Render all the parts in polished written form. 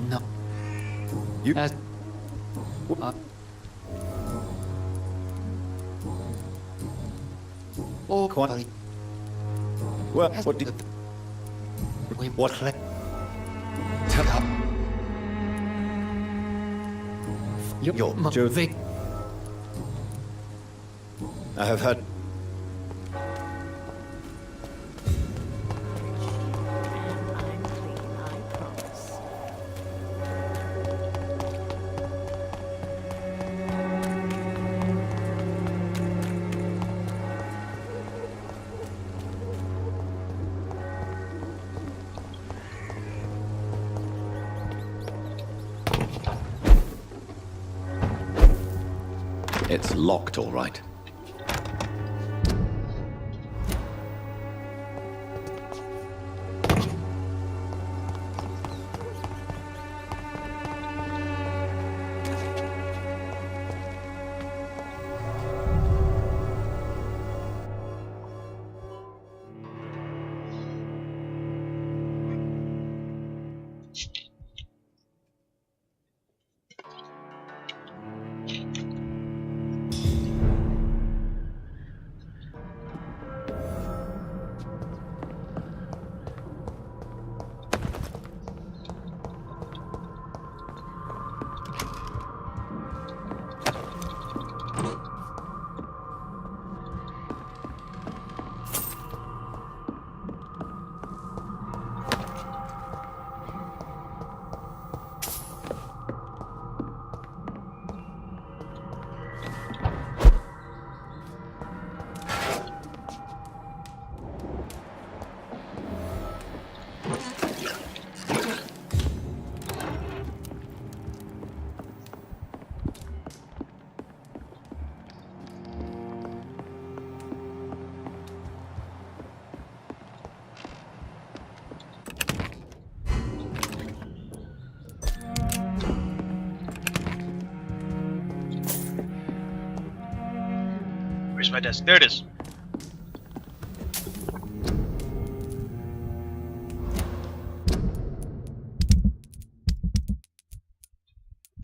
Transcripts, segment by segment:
No. You... Oh, Quite... Well, what did... What... Your Joe... Vic. I have had... It's locked, all right. Where's my desk? There it is.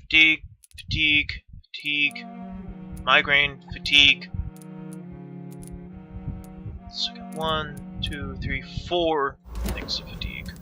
Fatigue, fatigue, fatigue, migraine, fatigue. So I got 1, 2, 3, 4 things of fatigue.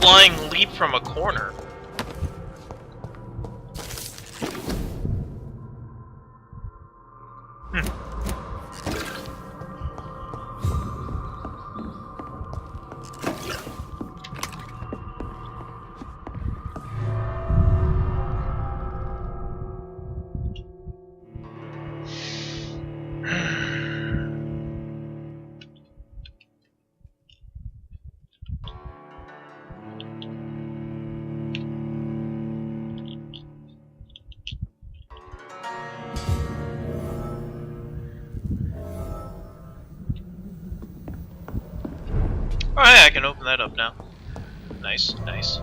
Flying leap from a corner. Alright, I can open that up now. Nice, nice.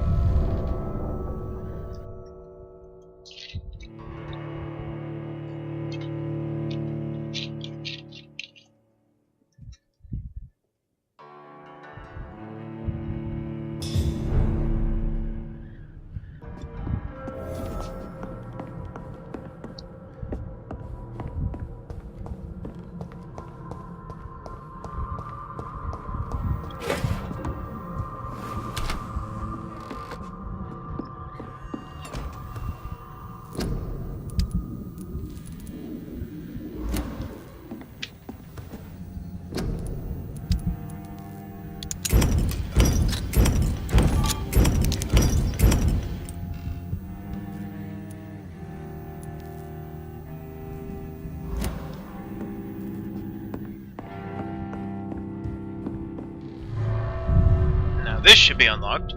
be unlocked.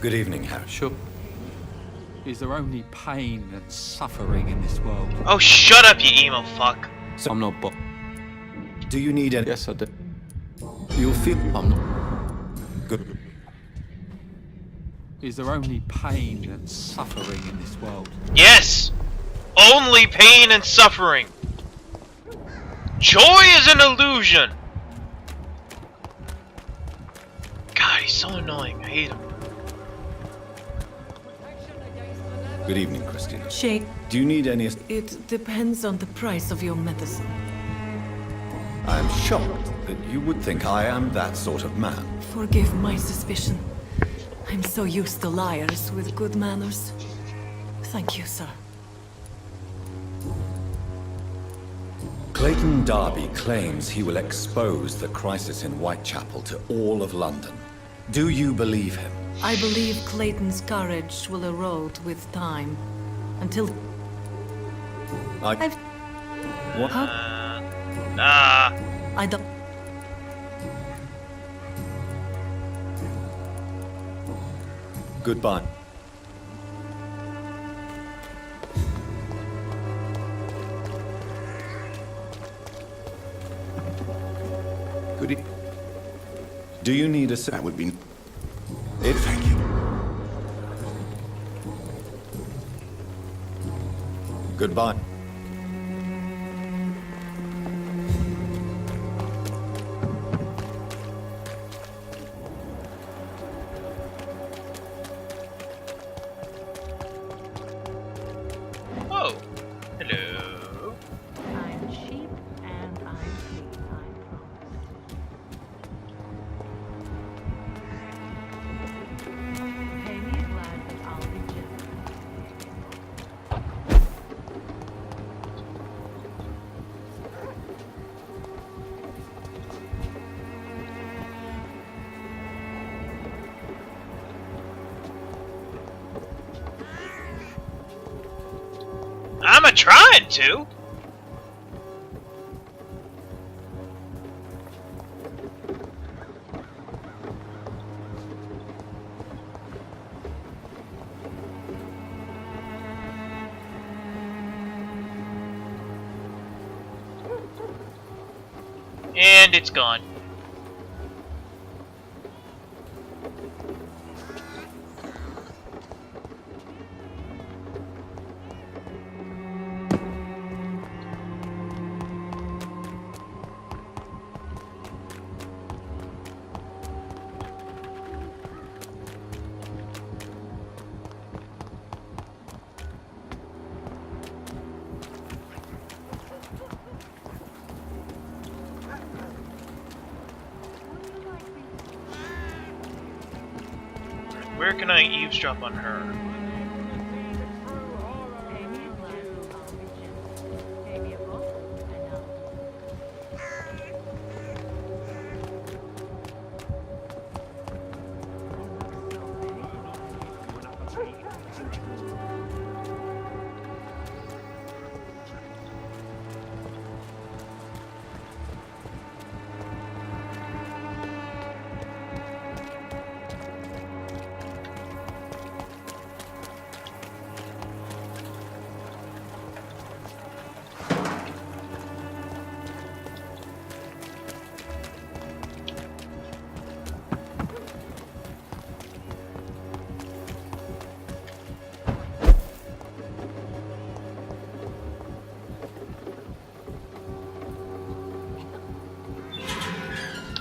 Good evening, Harry. Sure. Is there only pain and suffering in this world? Oh, shut up, you emo fuck. So, I'm not do you need any? Yes, I do. You'll feel. I'm not. Good. Is there only pain and suffering in this world? Yes! Only pain and suffering. Joy is an illusion. God, he's so annoying. I hate him. Good evening, Christina. Shake. Do you need any? It depends on the price of your medicine. I am shocked that you would think I am that sort of man. Forgive my suspicion. I'm so used to liars with good manners. Thank you, sir. Clayton Darby claims he will expose the crisis in Whitechapel to all of London. Do you believe him? I believe Clayton's courage will erode with time. Until I've... What? I don't... Goodbye. Good e- Do you need a... That would be... Thank you. Goodbye. Oh, hello. I'm cheap and I'm clean, I promise. Pay me a glass and I'll be generous. I'm a-trying to. And it's gone. Where can I eavesdrop on her? Pay me a glass and I'll be generous. Pay me a book and I'll...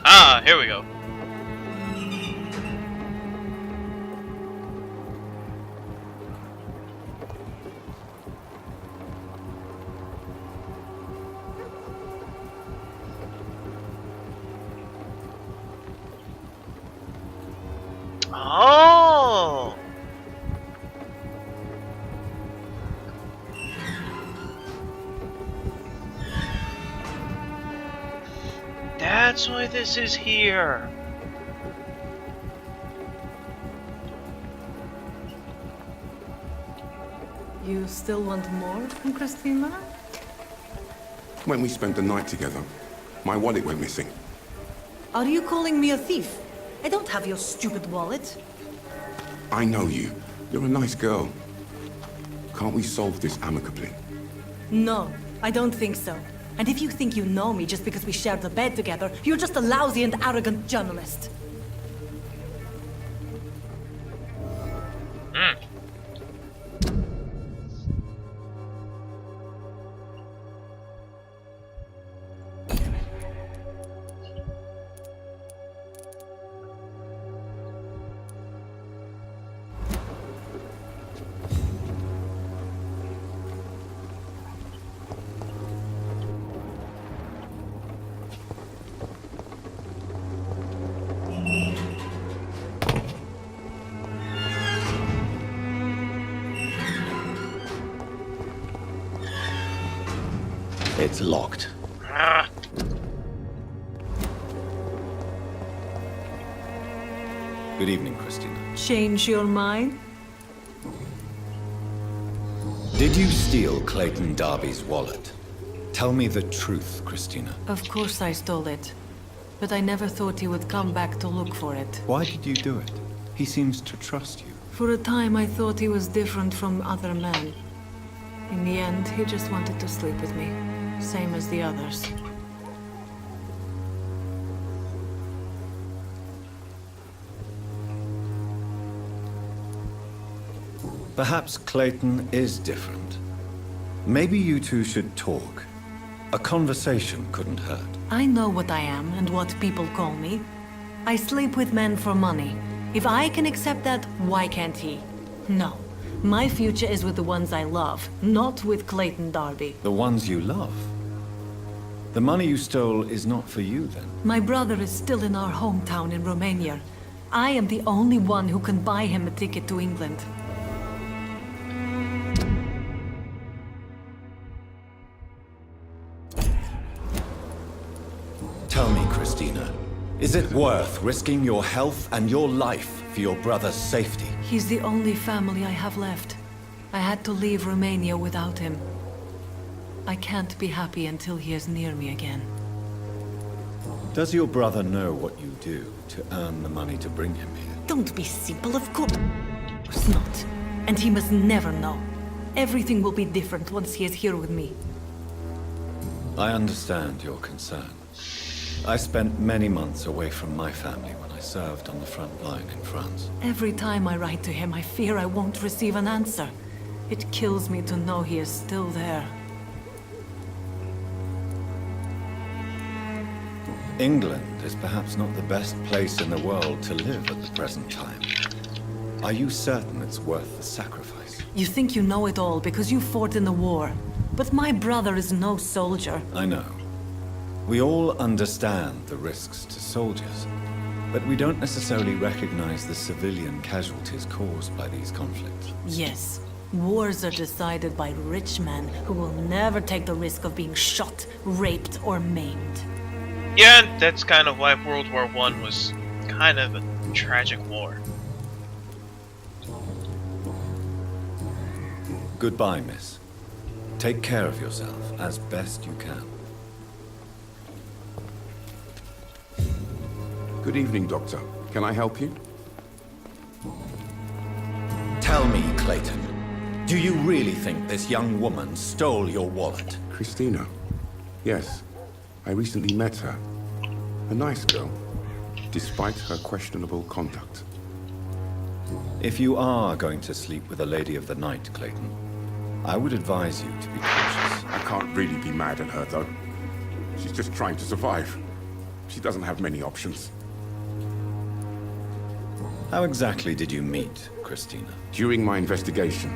Ah, here we go. that's why this is here. You still want more from Christina? When we spent the night together, my wallet went missing. Are you calling me a thief? I don't have your stupid wallet. I know you. You're a nice girl. Can't we solve this amicably? No, I don't think so. And if you think you know me just because we shared the bed together, you're just a lousy and arrogant journalist. It's locked. Ah. Good evening, Christina. Change your mind? Did you steal Clayton Darby's wallet? Tell me the truth, Christina. Of course I stole it. But I never thought he would come back to look for it. Why did you do it? He seems to trust you. For a time I thought he was different from other men. In the end, he just wanted to sleep with me. Same as the others. Perhaps Clayton is different. Maybe you two should talk. A conversation couldn't hurt. I know what I am and what people call me. I sleep with men for money. If I can accept that, why can't he? No. My future is with the ones I love, not with Clayton Darby. The ones you love? The money you stole is not for you, then? My brother is still in our hometown in Romania. I am the only one who can buy him a ticket to England. Tell me, Christina, is it worth risking your health and your life for your brother's safety? He's the only family I have left. I had to leave Romania without him. I can't be happy until he is near me again. Does your brother know what you do to earn the money to bring him here? Don't be simple, of course not. And he must never know. Everything will be different once he is here with me. I understand your concern. I spent many months away from my family when I served on the front line in France. Every time I write to him, I fear I won't receive an answer. It kills me to know he is still there. England is perhaps not the best place in the world to live at the present time. Are you certain it's worth the sacrifice? You think you know it all because you fought in the war. But my brother is no soldier. I know. We all understand the risks to soldiers, but we don't necessarily recognize the civilian casualties caused by these conflicts. Yes. Wars are decided by rich men who will never take the risk of being shot, raped, or maimed. Yeah, and that's kind of why World War I was kind of a tragic war. Goodbye, miss. Take care of yourself as best you can. Good evening, Doctor. Can I help you? Tell me, Clayton, do you really think this young woman stole your wallet? Christina. Yes. I recently met her. A nice girl, despite her questionable conduct. If you are going to sleep with a lady of the night, Clayton, I would advise you to be cautious. I can't really be mad at her, though. She's just trying to survive. She doesn't have many options. How exactly did you meet Christina? During my investigation,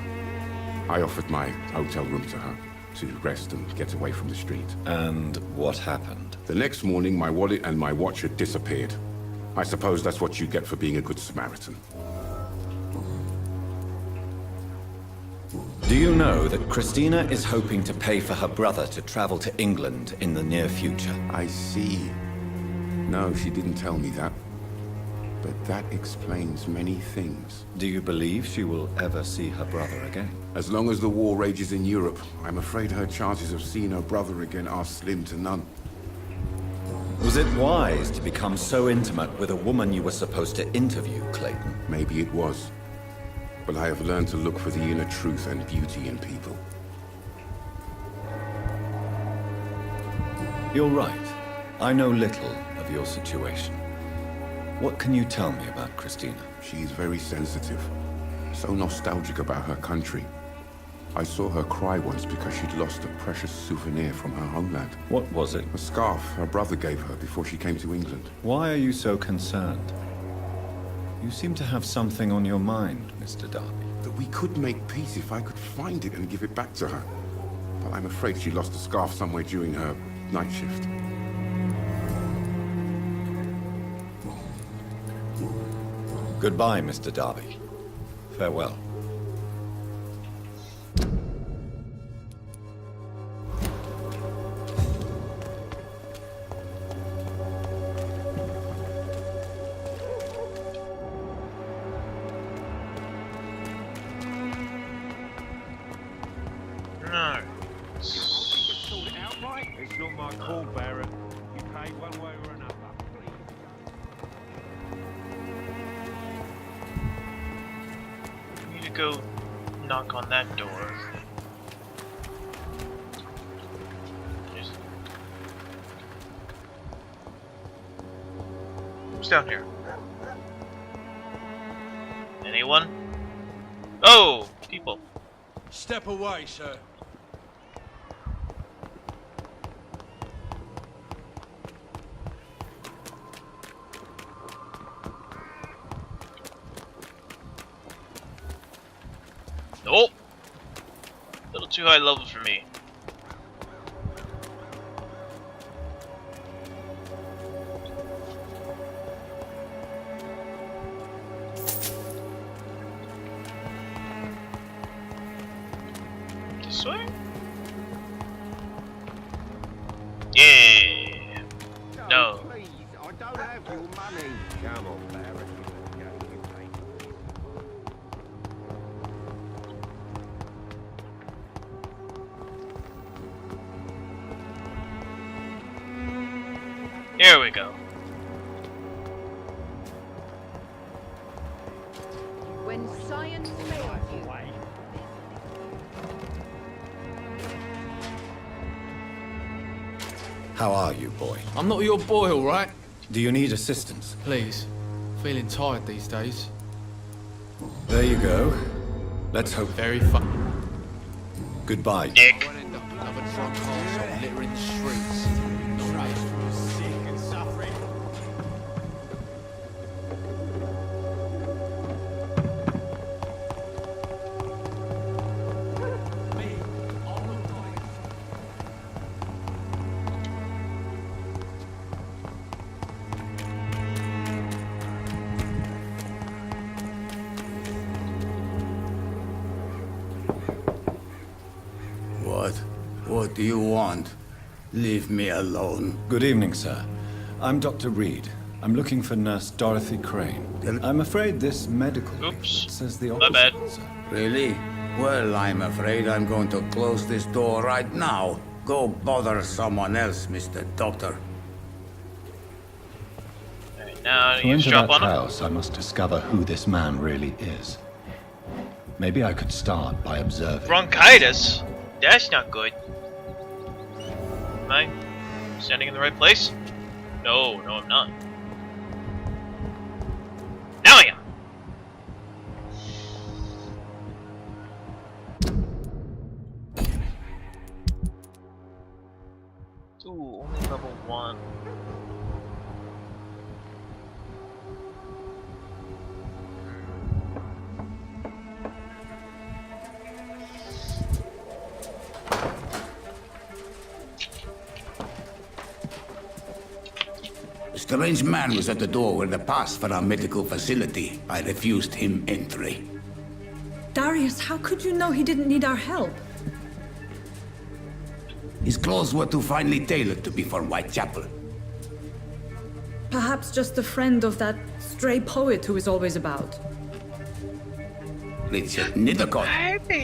I offered my hotel room to her to rest and get away from the street. And what happened? The next morning, my wallet and my watch had disappeared. I suppose that's what you get for being a good Samaritan. Do you know that Christina is hoping to pay for her brother to travel to England in the near future? I see. No, she didn't tell me that. But that explains many things. Do you believe she will ever see her brother again? As long as the war rages in Europe, I'm afraid her chances of seeing her brother again are slim to none. Was it wise to become so intimate with a woman you were supposed to interview, Clayton? Maybe it was. But I have learned to look for the inner truth and beauty in people. You're right. I know little of your situation. What can you tell me about Christina? She is very sensitive. So nostalgic about her country. I saw her cry once because she'd lost a precious souvenir from her homeland. What was it? A scarf her brother gave her before she came to England. Why are you so concerned? You seem to have something on your mind, Mr. Darby. That we could make peace if I could find it and give it back to her. But I'm afraid she lost the scarf somewhere during her night shift. Goodbye, Mr. Darby. Farewell. No. Sort it out, right? It's not my call, Baron. You pay one way or another. I need to go knock on that door. Who's down here? Anyone? Oh, people. Step away, sir. Nope. A little too high level for me. This way? Yeah. No. Please, I don't have your money. Come on, Baron. You pay. Here we go. When science fails you. How are you, boy? I'm not your boy, all right? Do you need assistance? Please. Feeling tired these days. There you go. Let's hope. Very fun. Goodbye. Dick. Won't end up another drunk arsehole littering the streets. No way. Sick and suffering. What do you want? Leave me alone. Good evening, sir. I'm Dr. Reed. I'm looking for Nurse Dorothy Crane. I'm afraid this medical Oops. leaflet says the My opposite, bad. sir. Really? Well, I'm afraid I'm going to close this door right now. Go bother someone else, Mr. Doctor. Alright, now To you enter drop that on him. house, I must discover who this man really is. Maybe I could start by observing. Bronchitis? That's not good. Am I standing in the right place? No, no, I'm not. Now I am. Ooh, only level 1. A strange man was at the door with a pass for our medical facility. I refused him entry. Darius, how could you know he didn't need our help? His clothes were too finely tailored to be for Whitechapel. Perhaps just a friend of that stray poet who is always about. Richard Nithercott?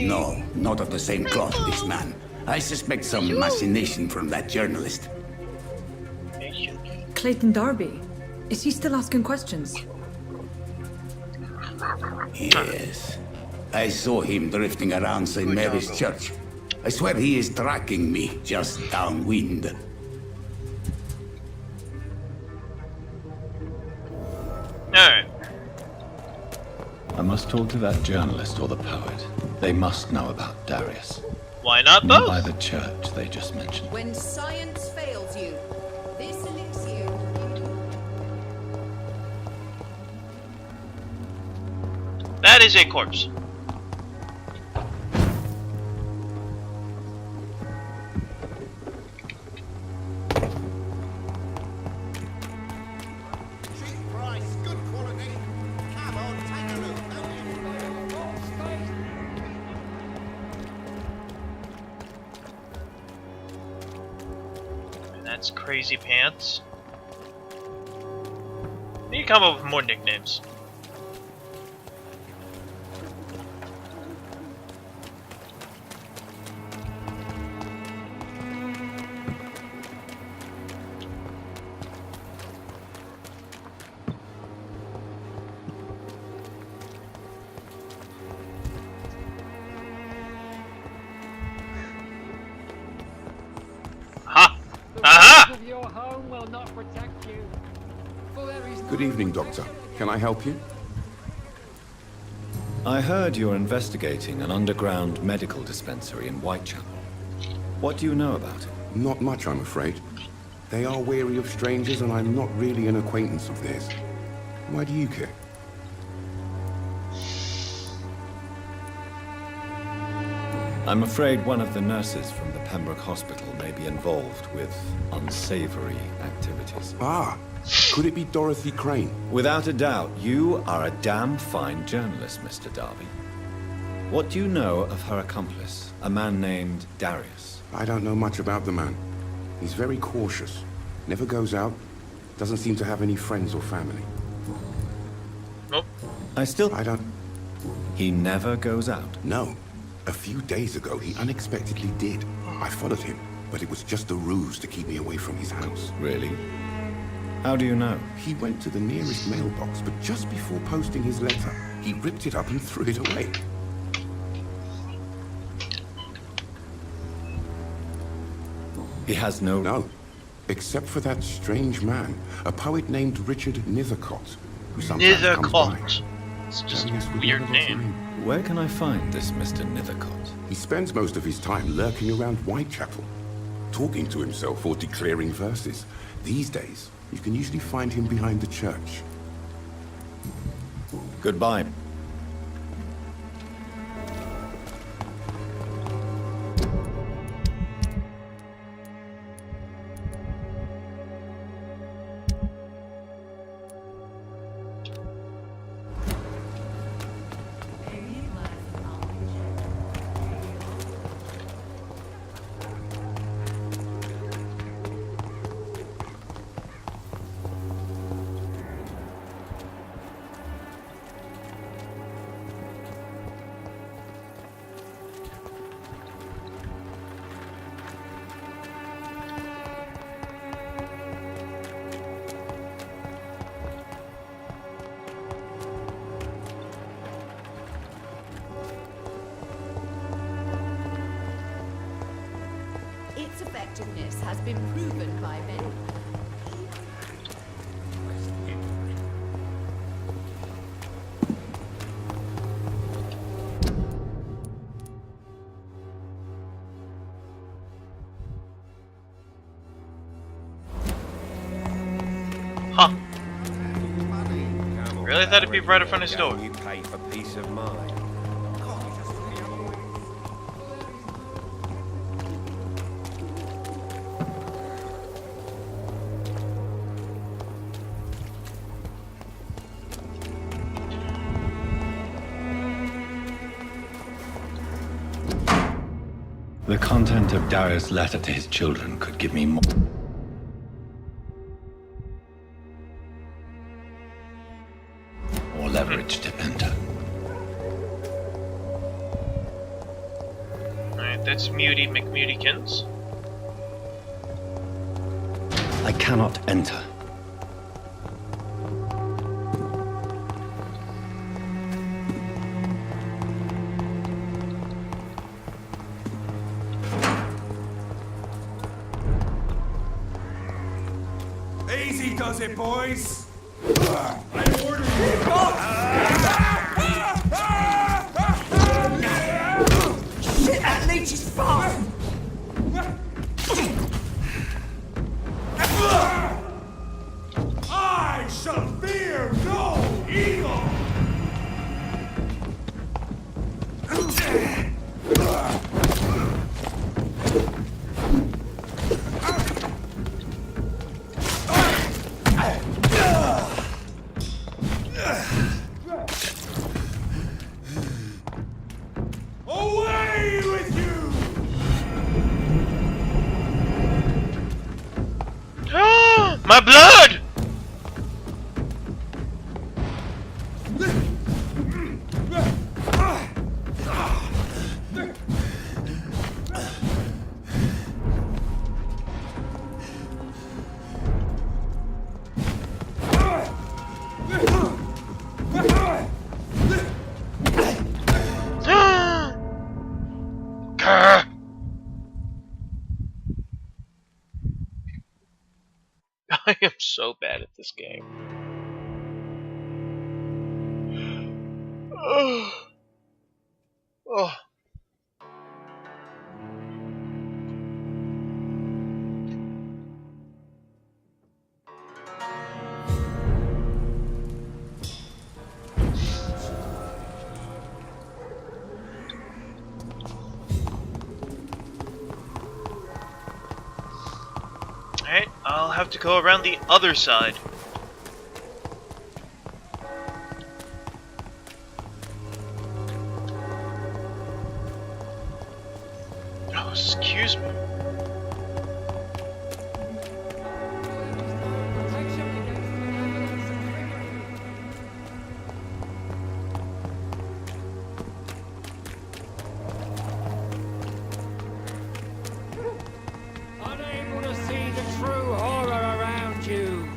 No, not of the same cloth, this man. I suspect some machination from that journalist. Clayton Darby. Is he still asking questions? Yes. I saw him drifting around St. Mary's Church. I swear he is tracking me just downwind. Alright. I must talk to that journalist or the poet. They must know about Darius. Why not Not both? by the church they just mentioned. When science fails you, this elixir. That is a corpse. That's Crazy Pants. You need to come up with more nicknames. Aha! Of your home will not protect you. For there is Good evening, Doctor. Can I help you? I heard you're investigating an underground medical dispensary in Whitechapel. What do you know about it? Not much, I'm afraid. They are wary of strangers, and I'm not really an acquaintance of theirs. Why do you care? I'm afraid one of the nurses from the Pembroke Hospital may be involved with unsavory activities. Ah, could it be Dorothy Crane? Without a doubt, you are a damn fine journalist, Mr. Darby. What do you know of her accomplice, a man named Darius? I don't know much about the man. He's very cautious. Never goes out. Doesn't seem to have any friends or family. Nope. I don't... He never goes out? No. A few days ago, he unexpectedly did. I followed him, but it was just a ruse to keep me away from his house. Really? How do you know? He went to the nearest mailbox, but just before posting his letter, he ripped it up and threw it away. He has no... No. Except for that strange man, a poet named Richard Nithercott, who sometimes comes by. Nithercott. It's just Darius a would weird never name. find. Where can I find this Mr. Nithercott? He spends most of his time lurking around Whitechapel, talking to himself or declaring verses. These days, you can usually find him behind the church. Goodbye. Its effectiveness has been proven by many. Huh. Really thought it'd be right in front of his door. You pay for peace of mind. The content of Darius' letter to his children could give me more. courage to enter. Alright, that's Muty McMutykins. I cannot enter. Easy does it, boys. I order you. Shit, that leech is fast! I shall fear no evil. Away with you! My blood! I am so bad at this game. Oh. Alright, I'll have to go around the other side. Oh, excuse me. Unable to see the true horror around you.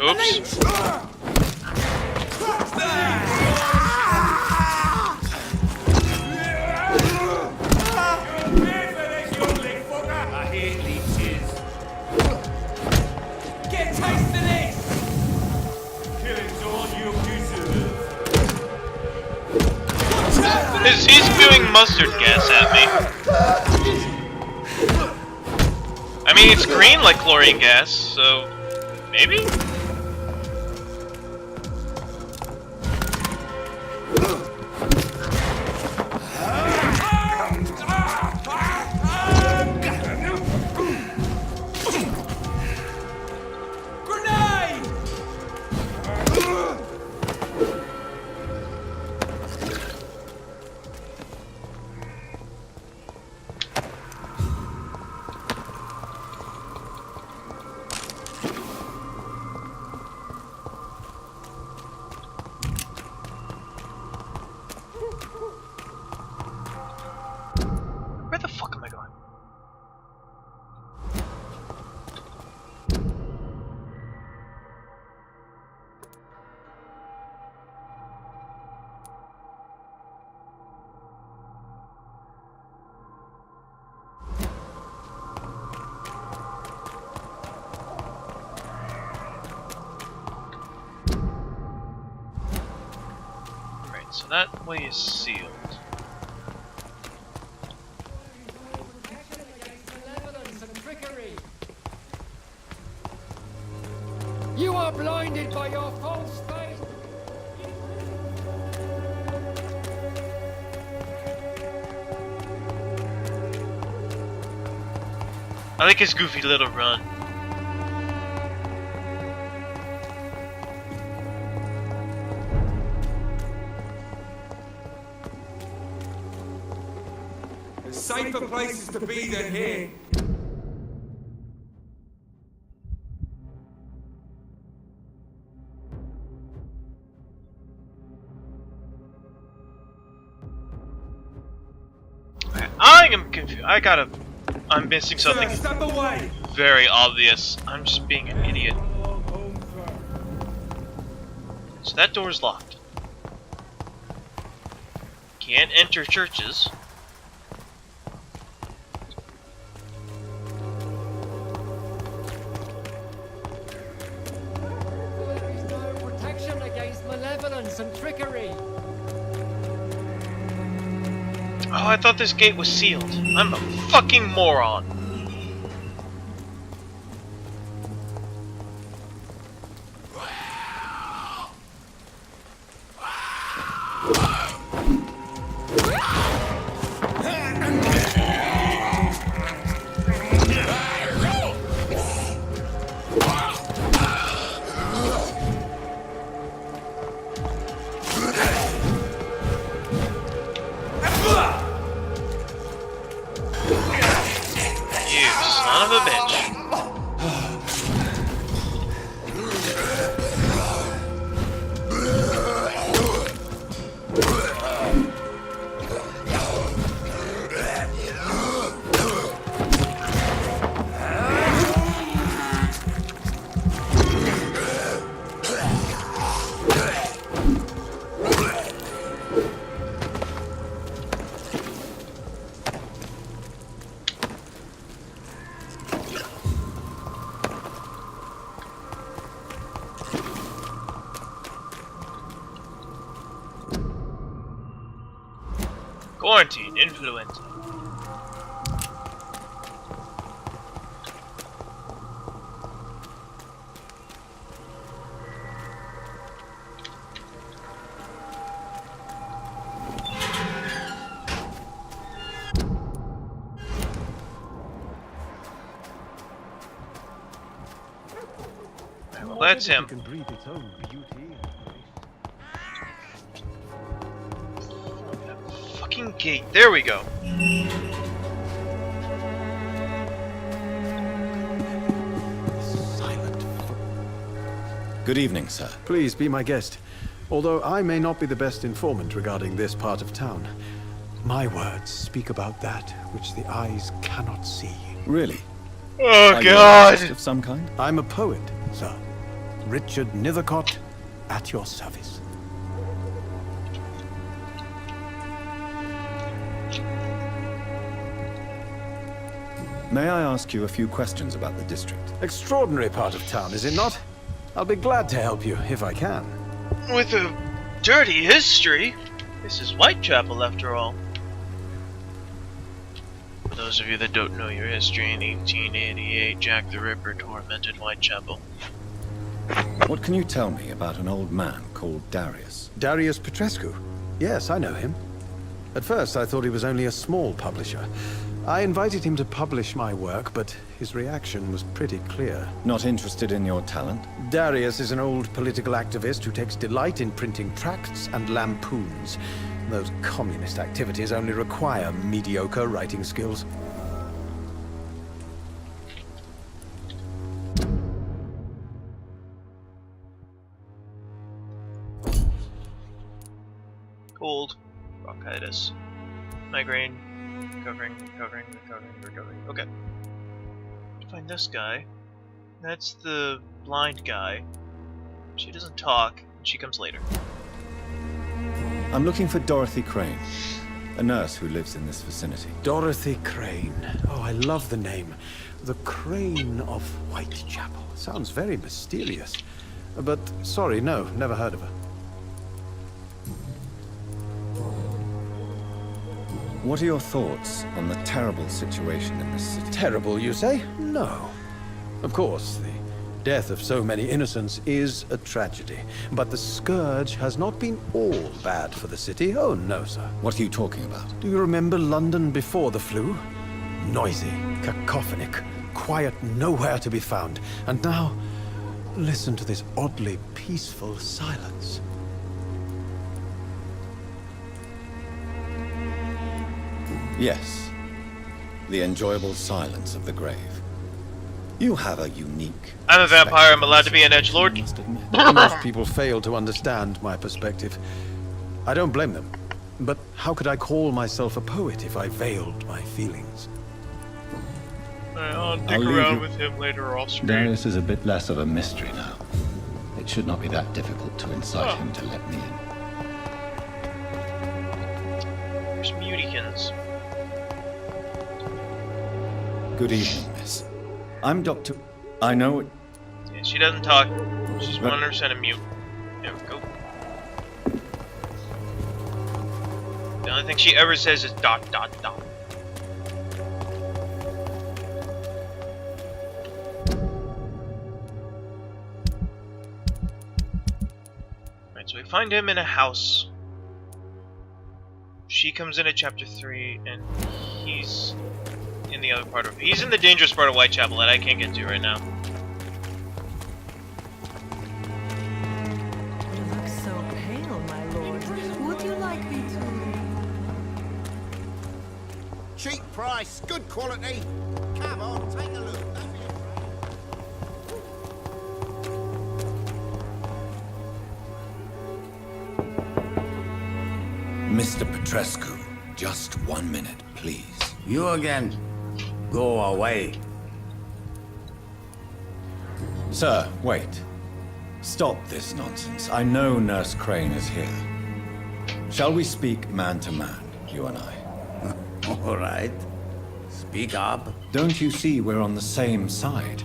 Oops. I hate leeches. Get a taste of this! Killing's all you deserve. He's spewing mustard gas at me. I mean, it's green like chlorine gas, so maybe? Grenade! Where the fuck am I going? Right, so that way is sealed. You are blinded by your false faith. I like his goofy little run. safer places to be than here. I am confused. I'm missing something Sir, step away. very obvious. I'm just being an idiot. So that door's locked. Can't enter churches. There is no protection against malevolence and trickery. Oh, I thought this gate was sealed. I'm a fucking moron. You son of a bitch. Quarantine, influenza. Well, that's him. Fucking gate. There we go. Good evening, sir. Please be my guest. Although I may not be the best informant regarding this part of town, my words speak about that which the eyes cannot see. Really? Oh Are you God! an artist of some kind? I'm a poet, sir. Richard Nethercott, at your service. May I ask you a few questions about the district? Extraordinary part of town, is it not? I'll be glad to help you if I can. With a dirty history. This is Whitechapel, after all. For those of you that don't know your history, in 1888, Jack the Ripper tormented Whitechapel. What can you tell me about an old man called Darius? Darius Petrescu? Yes, I know him. At first, I thought he was only a small publisher. I invited him to publish my work, but his reaction was pretty clear. Not interested in your talent? Darius is an old political activist who takes delight in printing tracts and lampoons. Those communist activities only require mediocre writing skills. Cold. Bronchitis. Migraine. Recovering. Okay. Find this guy. That's the blind guy. She doesn't talk, and she comes later. I'm looking for Dorothy Crane, a nurse who lives in this vicinity. Dorothy Crane. Oh, I love the name. The Crane of Whitechapel. Sounds very mysterious. But, sorry, no, never heard of her. What are your thoughts on the terrible situation in this city? Terrible, you say? No. Of course, the death of so many innocents is a tragedy. But the scourge has not been all bad for the city. Oh, no, sir. What are you talking about? Do you remember London before the flu? Noisy, cacophonic, quiet nowhere to be found. And now, listen to this oddly peaceful silence. Yes. the enjoyable silence of the grave. You have a unique... I'm a vampire, I'm allowed to be an edgelord. Most people fail to understand my perspective. I don't blame them. But how could I call myself a poet if I veiled my feelings? I'll dig I'll leave around you- with him later off screen. Darius is a bit less of a mystery now. It should not be that difficult to incite him to let me in. There's Mutikins. Good evening, miss. I'm Dr. I know... Yeah, she doesn't talk. She's 100% a mute. There we go. The only thing she ever says is ... Right, so we find him in a house. She comes in at chapter 3, and he's in the other part of... He's in the dangerous part of Whitechapel that I can't get to right now. You look so pale, my lord. Would you like me to... Cheap price, good quality. Come on, take a look. Don't be Mr. Petrescu, just 1 minute, please. You again. Go away. Sir, wait. Stop this nonsense. I know Nurse Crane is here. Shall we speak man to man, you and I? All right. Speak up. Don't you see we're on the same side?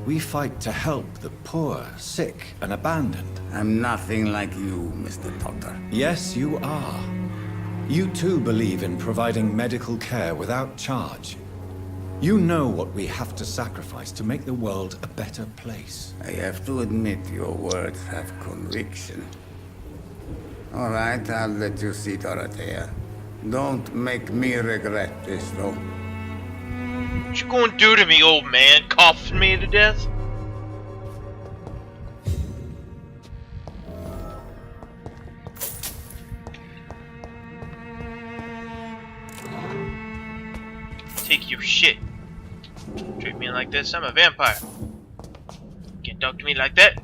We fight to help the poor, sick, and abandoned. I'm nothing like you, Mr. Doctor. Yes, you are. You too believe in providing medical care without charge. You know what we have to sacrifice to make the world a better place. I have to admit your words have conviction. All right, I'll let you see Dorothea. Don't make me regret this, though. What you gonna do to me, old man? Coughing me to death? Take your shit. Treat me like this, I'm a vampire. Can't talk to me like that.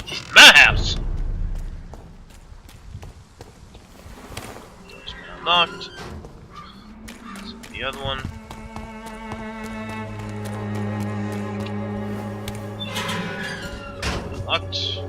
This is my house. Door's been unlocked. So the other one. Locked.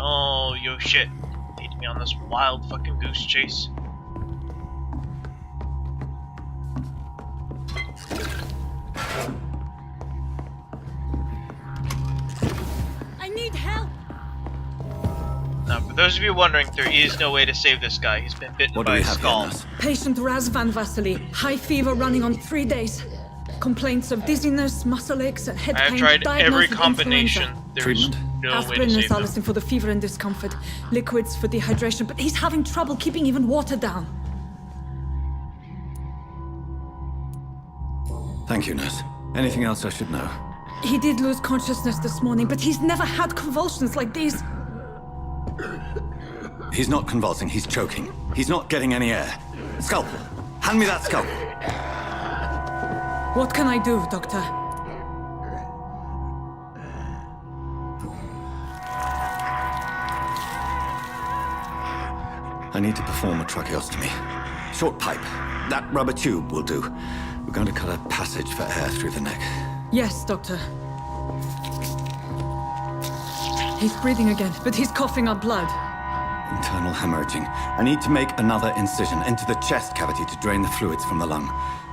Oh, yo shit. Lead me on this wild fucking goose chase. I need help! Now, for those of you wondering, there is no way to save this guy. He's been bitten by a skull. Patient Razvan Vasily. High fever running on 3 days. Complaints of dizziness, muscle aches, and head I have pain. tried every diagnosed with combination. influenza. There's no way to Aspirin and save him. salicin for the fever and discomfort. Liquids for dehydration, but he's having trouble keeping even water down. Thank you, nurse. Anything else I should know? He did lose consciousness this morning, but he's never had convulsions like these. He's not convulsing, he's choking. He's not getting any air. Scalpel! Hand me that scalpel! What can I do, Doctor? I need to perform a tracheostomy. Short pipe. That rubber tube will do. We're going to cut a passage for air through the neck. Yes, Doctor. He's breathing again, but he's coughing up blood. Internal hemorrhaging. I need to make another incision into the chest cavity to drain the fluids from the lung.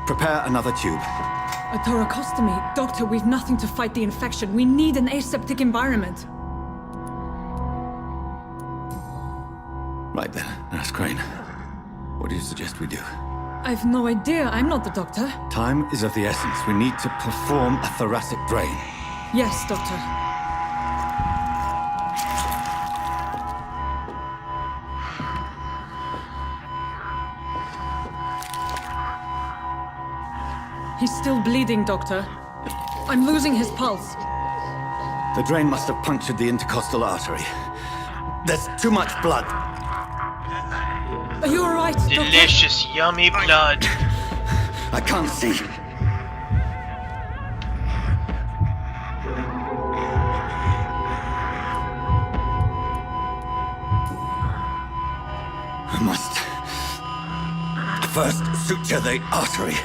Prepare another tube. A thoracostomy. Doctor, we've nothing to fight the infection. We need an aseptic environment. Right then, Nurse Crane. What do you suggest we do? I've no idea. I'm not the doctor. Time is of the essence. We need to perform a thoracic drain. Yes, Doctor. He's still bleeding, Doctor. I'm losing his pulse. The drain must have punctured the intercostal artery. There's too much blood. Are you all right, Doctor? Delicious, yummy blood. I can't see. I must first suture the artery.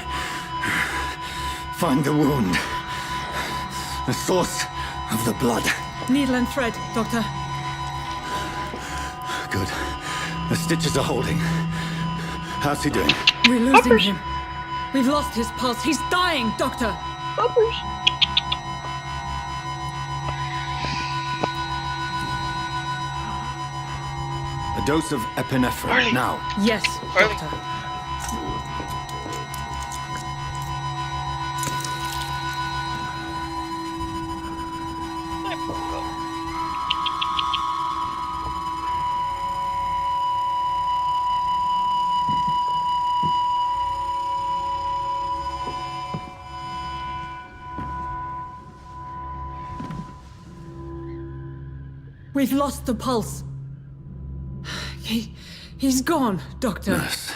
Find the wound. The source of the blood. Needle and thread, Doctor. Good. The stitches are holding. How's he doing? We're losing him. We've lost his pulse. He's dying, Doctor. A dose of epinephrine, now. Yes, Doctor. We've lost the pulse. He's gone, Doctor. Nurse,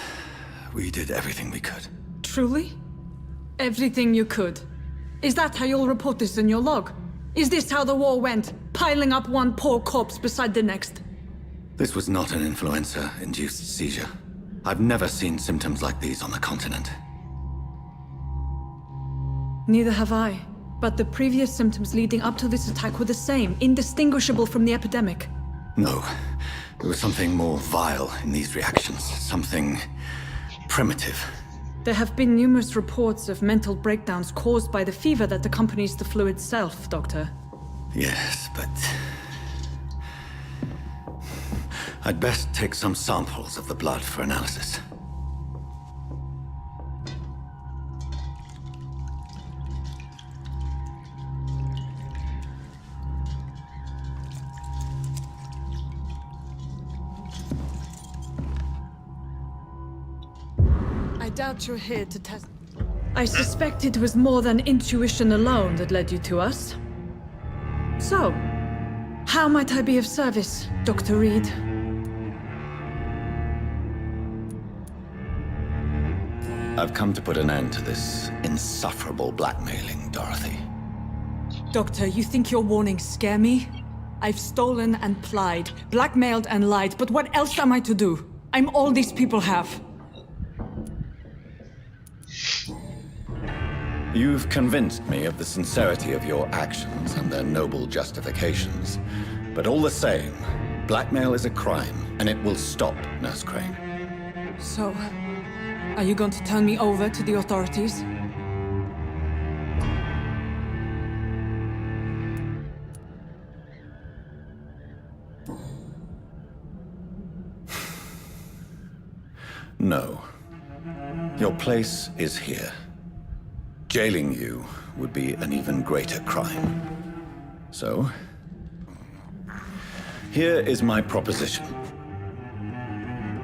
we did everything we could. Truly? Everything you could. Is that how you'll report this in your log? Is this how the war went? Piling up one poor corpse beside the next? This was not an influenza-induced seizure. I've never seen symptoms like these on the continent. Neither have I. But the previous symptoms leading up to this attack were the same, indistinguishable from the epidemic. No. There was something more vile in these reactions. Something primitive. There have been numerous reports of mental breakdowns caused by the fever that accompanies the flu itself, Doctor. Yes, but... I'd best take some samples of the blood for analysis. I doubt you're here to test... I suspect it was more than intuition alone that led you to us. So, how might I be of service, Dr. Reed? I've come to put an end to this insufferable blackmailing, Dorothy. Doctor, you think your warnings scare me? I've stolen and plied, blackmailed and lied, but what else am I to do? I'm all these people have. You've convinced me of the sincerity of your actions and their noble justifications. But all the same, blackmail is a crime, and it will stop, Nurse Crane. So, are you going to turn me over to the authorities? No. Your place is here. Jailing you would be an even greater crime. So, here is my proposition.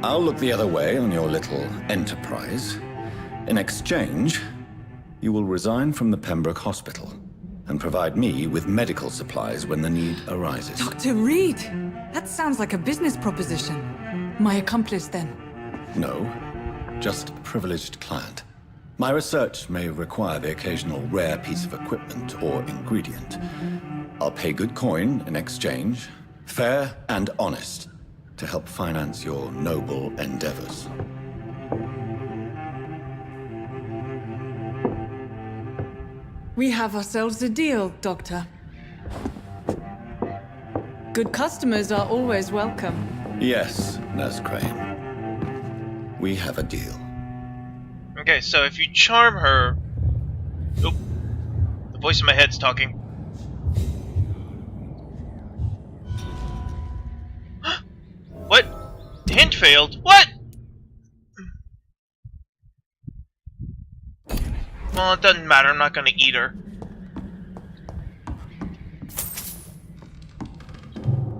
I'll look the other way on your little enterprise. In exchange, you will resign from the Pembroke Hospital and provide me with medical supplies when the need arises. Dr. Reed! That sounds like a business proposition. My accomplice, then? No, just a privileged client. My research may require the occasional rare piece of equipment or ingredient. I'll pay good coin in exchange, fair and honest, to help finance your noble endeavors. We have ourselves a deal, Doctor. Good customers are always welcome. Yes, Nurse Crane. We have a deal. Okay, so if you charm her... Oop. The voice in my head's talking. What? Hint failed? What? Well, it doesn't matter. I'm not gonna eat her.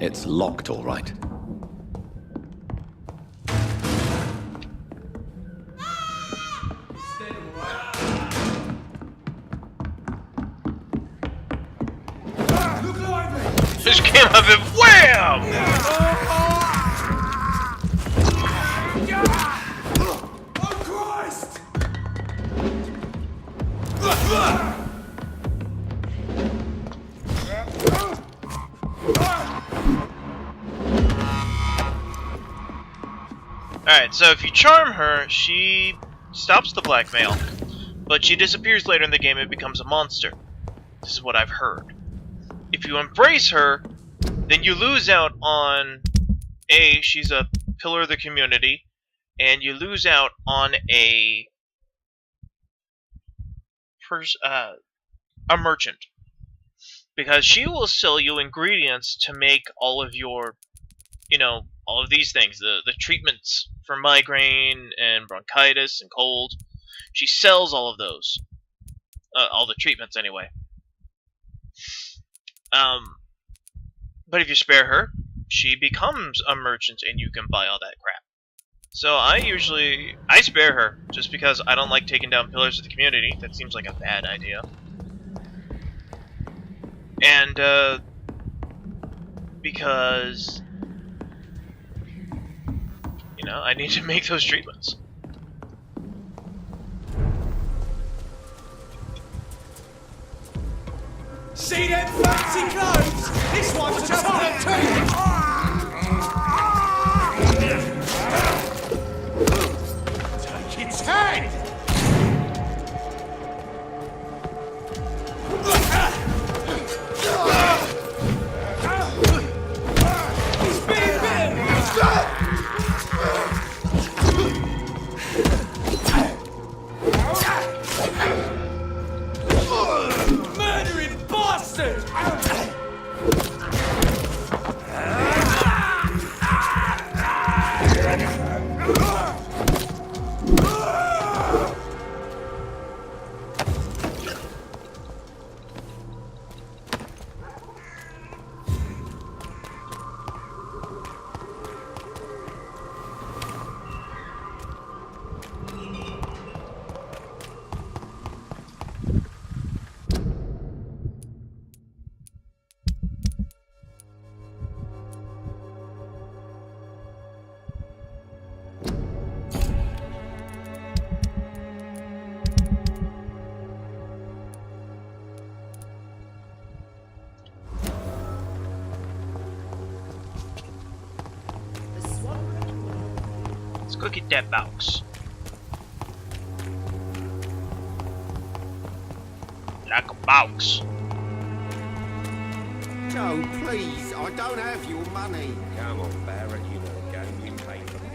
It's locked, all right. Just came up and wham! Oh, Christ! Alright, so if you charm her, she stops the blackmail, but she disappears later in the game and becomes a monster. This is what I've heard. If you embrace her, then you lose out on A, she's a pillar of the community, and you lose out on a merchant. Because she will sell you ingredients to make all of your, you know, all of these things, the treatments for migraine and bronchitis and cold. She sells all of those. All the treatments, anyway. But if you spare her, she becomes a merchant and you can buy all that crap. So I spare her, just because I don't like taking down pillars of the community. That seems like a bad idea. And, because, you know, I need to make those treatments. See them fancy clothes? This one's a top too! Take its head! He's being bitten! Murdering bastard! Let's go get that box. Like a box. Joe, please, I don't have your money. Come on, Barrett, you know the game. You pay for this.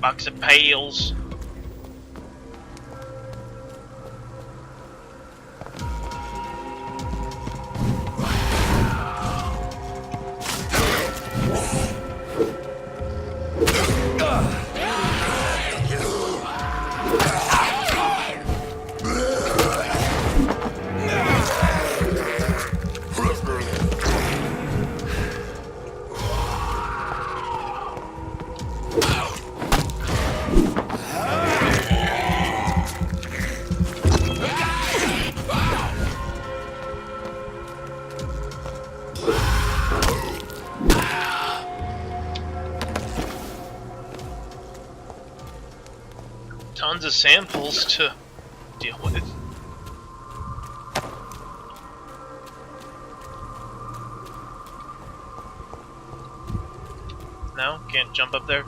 Box of pails. tons of samples to deal with. No? Can't jump up there?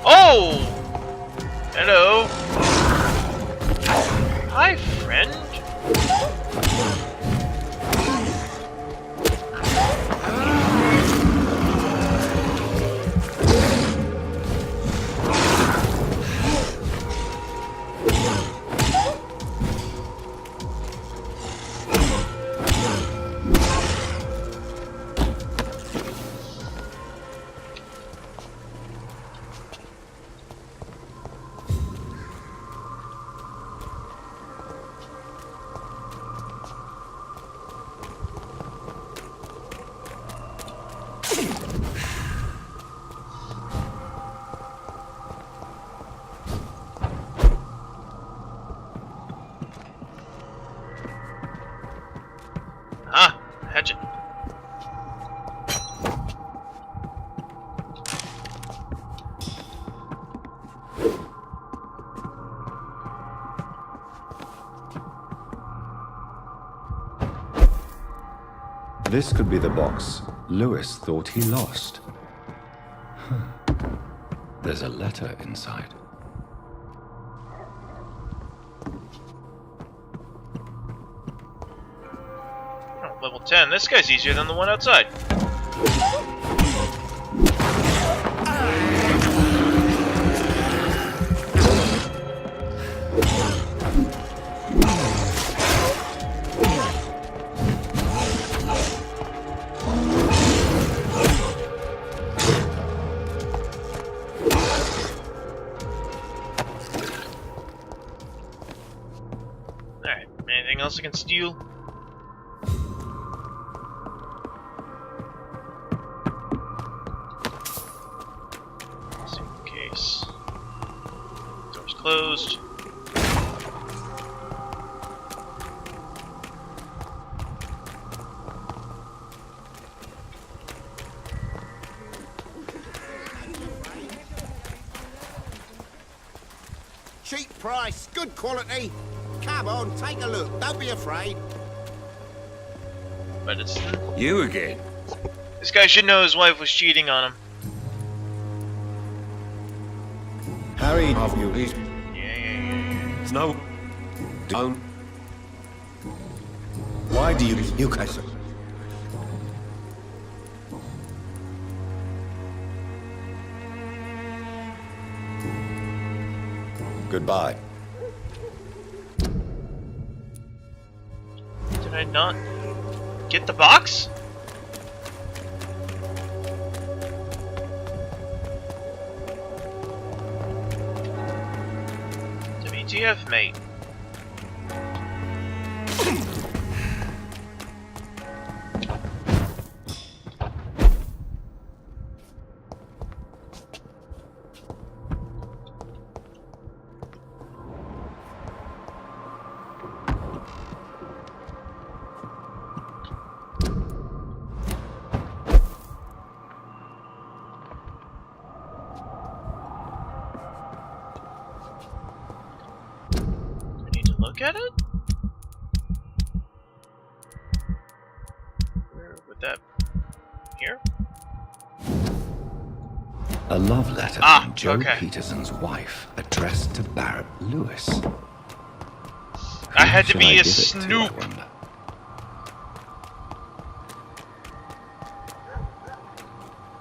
Oh! Hello. Hi, friend. Ah, hatchet. This could be the box Lewis thought he lost. There's a letter inside. Oh, level 10. This guy's easier than the one outside. Alright, anything else I can steal? Suitcase. Door's closed. Cheap price, good quality. Come on, take a look. Don't be afraid. Medicine. You again? This guy should know his wife was cheating on him. Harry, Yeah. No. Don't. why do you... Newcastle. Goodbye. Did I not get the box? WTF, mate? Look at it? Where would that... Here? A love letter Ah, from Joe okay. Peterson's wife, addressed to Barrett Lewis. I had to Should be I a give it to, I snoop. wonder?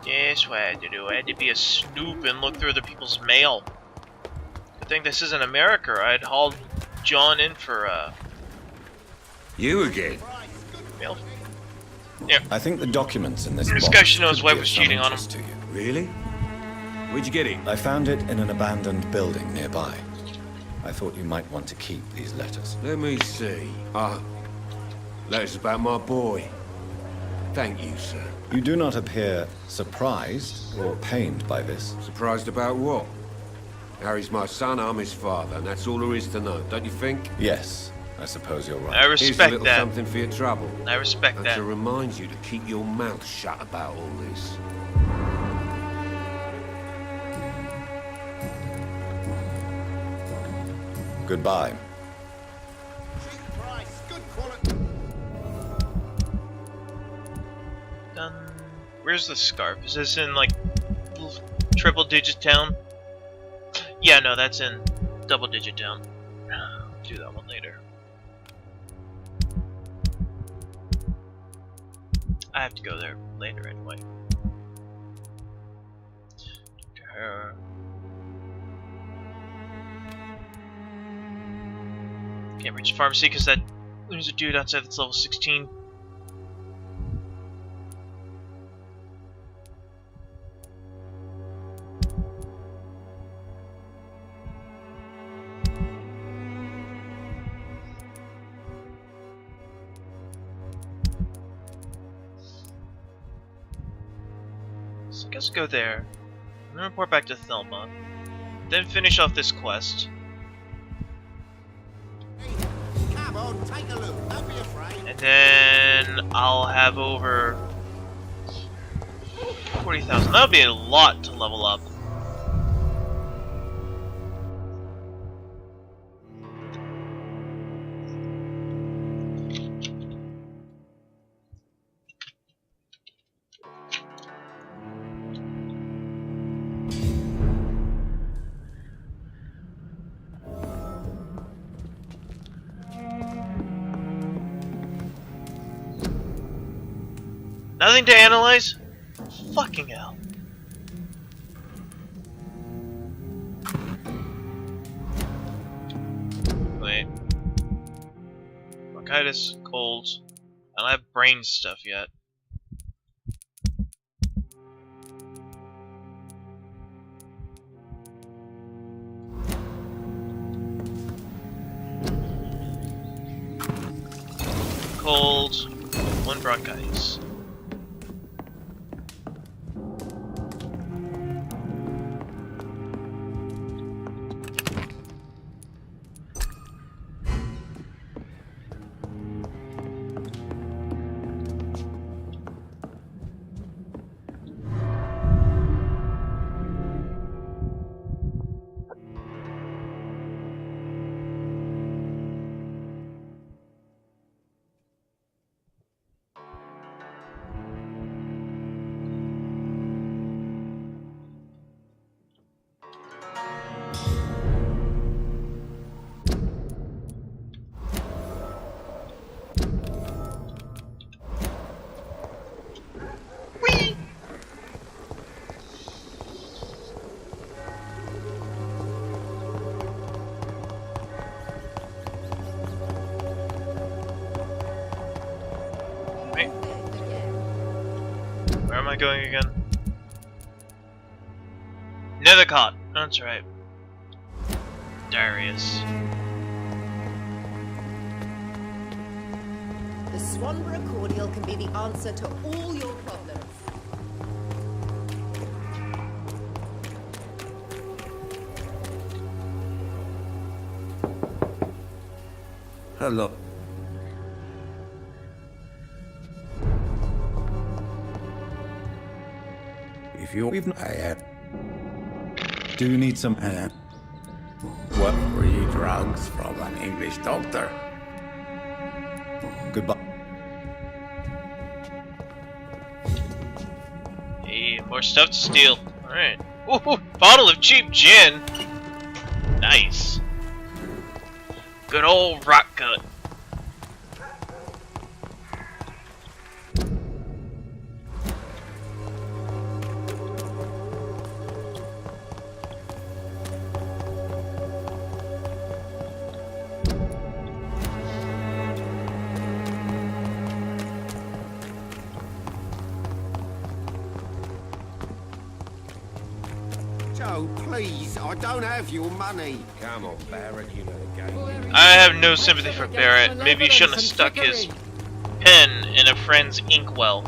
Yes, what I had to do. I had to be a snoop and look through other people's mail. Good thing this isn't America. I'd hauled John in for, You again? mail. Yeah. I think the documents in this This box guy should know his could wife be of was some cheating on him. interest to you. Really? Where'd you get it? I found it in an abandoned building nearby. I thought you might want to keep these letters. Let me see. Letters about my boy. Thank you, sir. You do not appear surprised or pained by this. Surprised about what? Harry's my son, I'm his father, and that's all there is to know, don't you think? Yes, I suppose you're right. I Here's a respect little that. something for your trouble. I respect And that. to remind you to keep your mouth shut about all this. Goodbye. Where's the scarf? Is this in, like, triple digit town? Yeah, no, that's in double digit town. Do that one later. I have to go there later anyway. Can't reach the pharmacy because there's a dude outside that's level 16. So I guess go there. I'm gonna report back to Thelma. Then finish off this quest. Come on, take a look. Don't be afraid. And then I'll have over 40,000. That'll be a lot to level up. Nothing to analyze? Fucking hell. Wait. Bronchitis, colds. I don't have brain stuff yet. Cold, one bronchitis. Where am I going again? Nethercott! That's right. Darius. The Lasombra cordial can be the answer to all your problems. Hello. If you... Do you need some... What? Free drugs from an English doctor. Goodbye. Hey, more stuff to steal. Alright. Ooh, bottle of cheap gin! Nice. Good old rock cut. Joe, please, I don't have your money. Come on, Barrett, you know the game. I have no sympathy for Barrett. Maybe he shouldn't have stuck his pen in a friend's inkwell.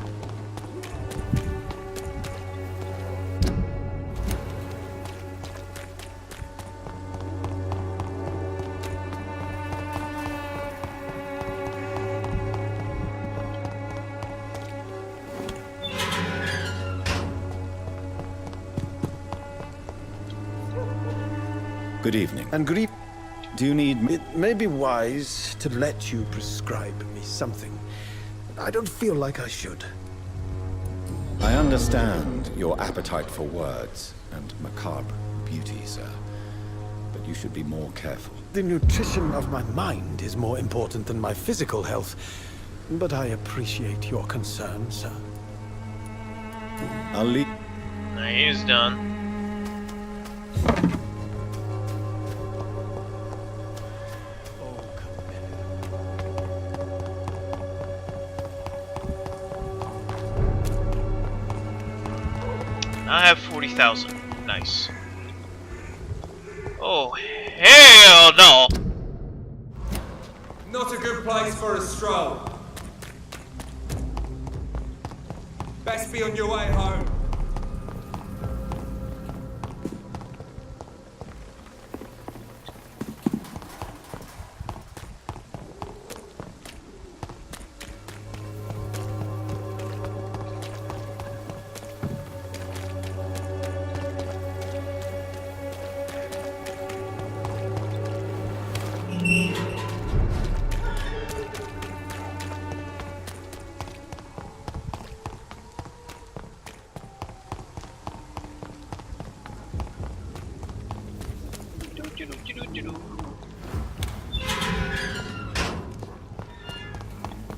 Good evening. And good Do you need me? It may be wise to let you prescribe me something. I don't feel like I should. I understand your appetite for words and macabre beauty, sir. But you should be more careful. The nutrition of my mind is more important than my physical health. But I appreciate your concern, sir. I'll leave. He's done. I have 40,000. Nice. Oh, hell no! Not a good place for a stroll. Best be on your way home.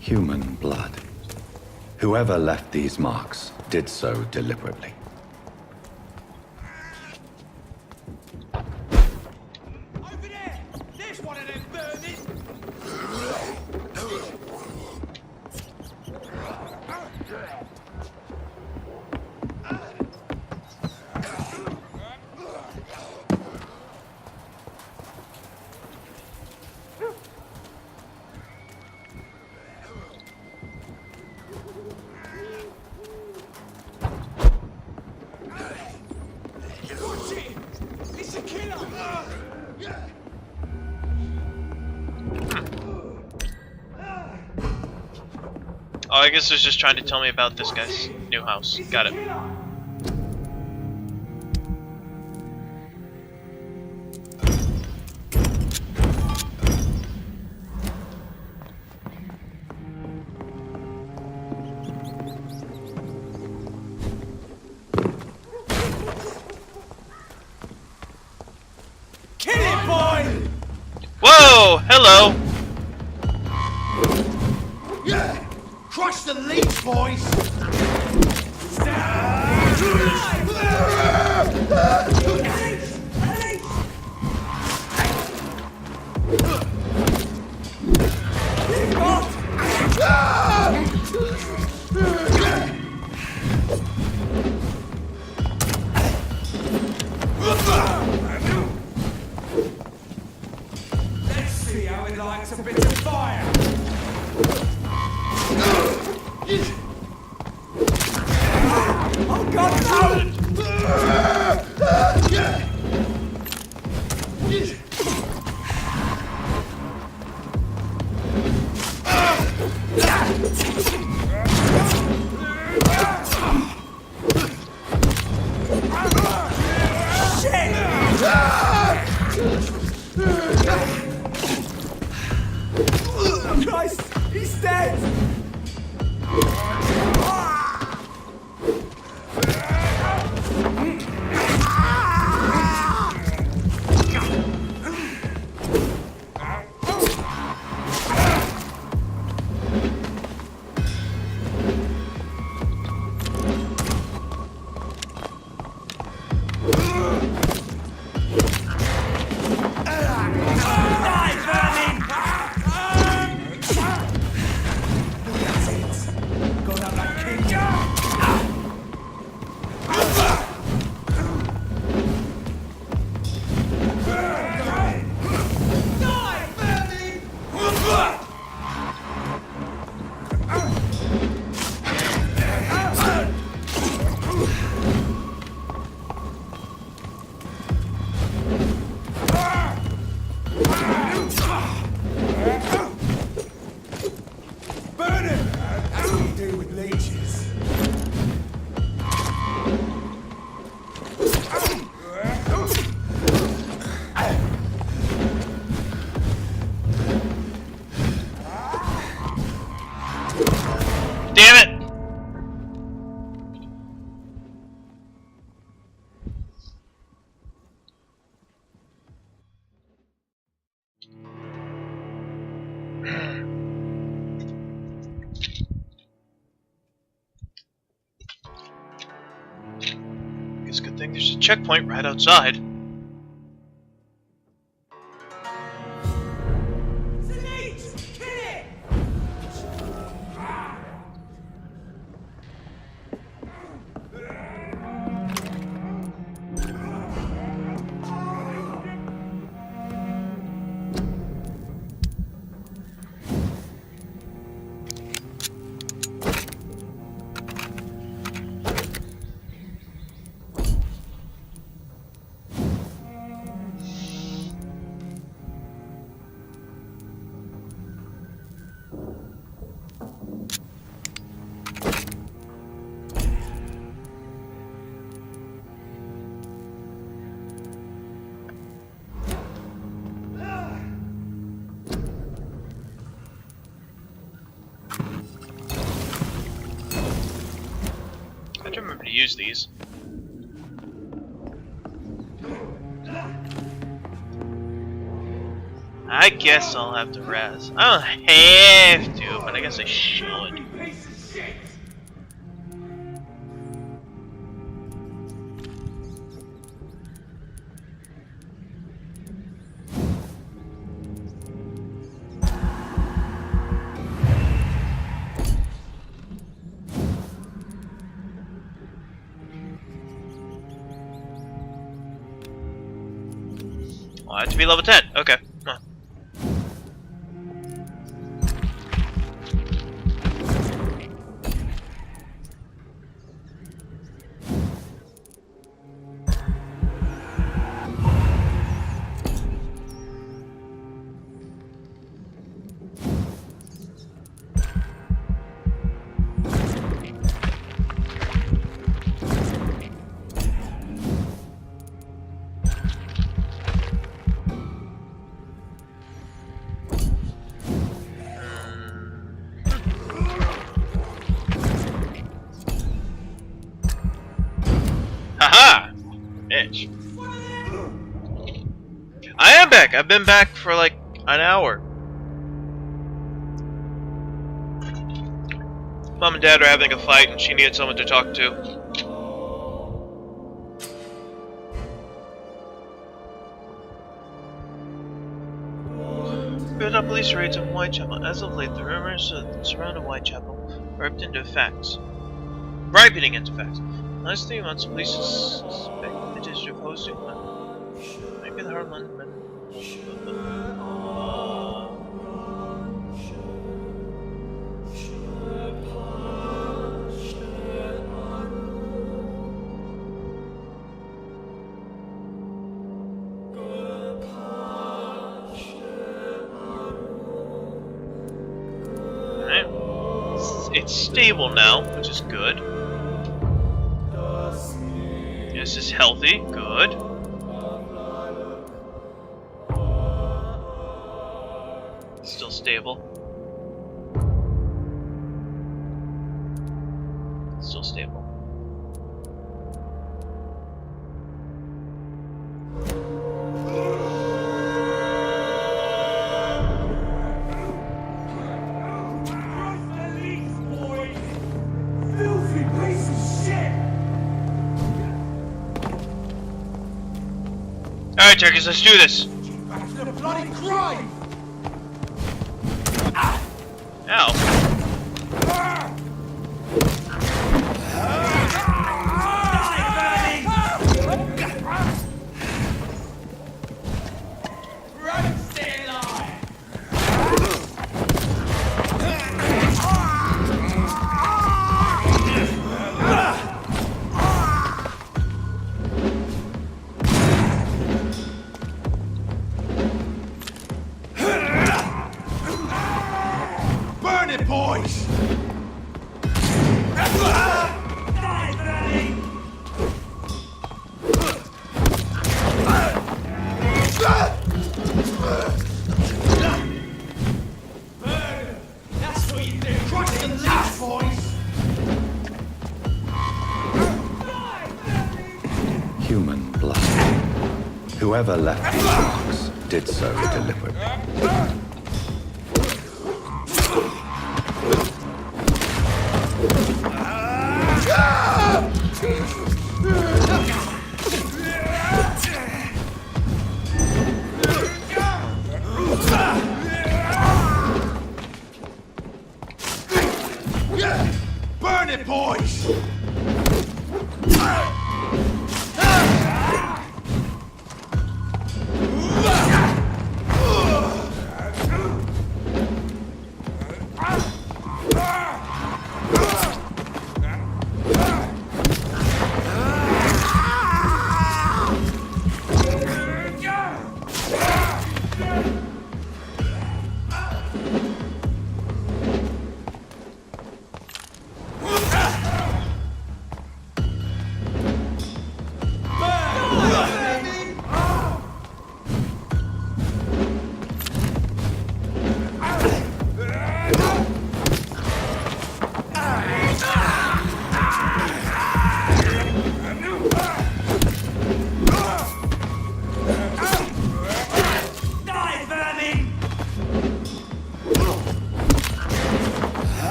Human blood. Whoever left these marks did so deliberately. Over there! There's one of them burning! It's a killer! Oh, I guess it's just trying to tell me about this guy's new house. Got it. Kill it, boy! Whoa! Hello! Crush the leech, boys! Let's see how it likes a bit of fire! Oh God, no! Christ, he's dead! It's a good thing there's a checkpoint right outside. I have to remember to use these. I guess I'll have to rest. I don't have to, but I guess I should. Well, I have to be level 10. Okay. Come on. Haha! Bitch. I am back! I've been back for like an hour. Mom and Dad are having a fight and she needed someone to talk to. Build up police raids in Whitechapel. As of late, the rumors that surround Whitechapel are ripening into facts. Last 3 months, police suspect it is opposing maybe the Harlan men. It's stable now, which is good. This is healthy, good. Still stable. Still stable. Alright, Turkeys, let's do this. Ow. Human blood. Whoever left these marks did so deliberately.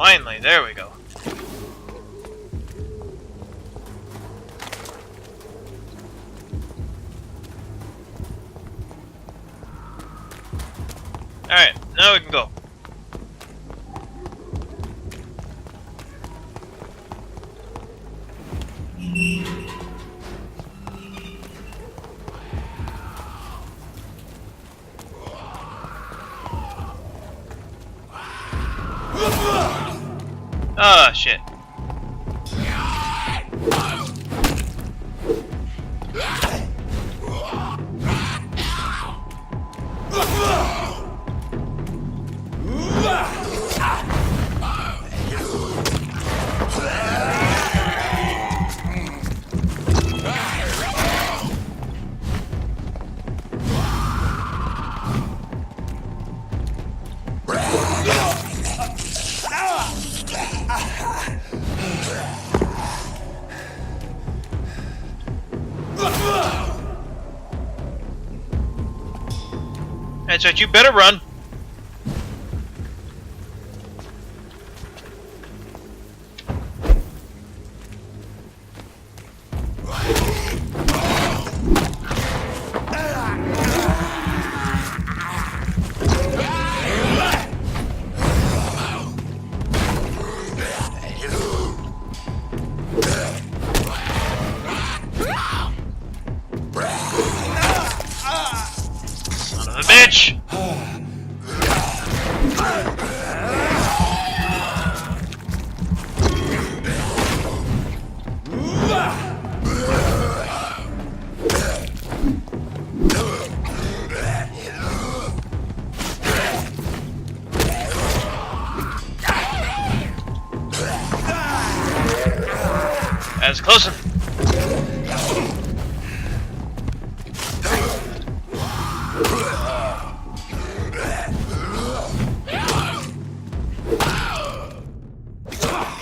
Finally, there we go. Alright, now we can go. Ah, shit. That's right, you better run. Son of a bitch! That's close.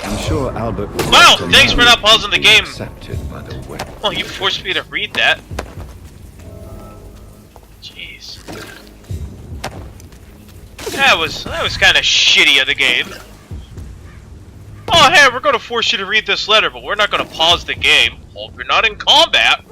I'm sure Albert. Wow! Thanks for not pausing the game. Accepted by the way. Oh, you forced me to read that. Jeez. That was kind of shitty of the game. Oh, hey, we're going to force you to read this letter, but we're not going to pause the game. Hope you're not in combat.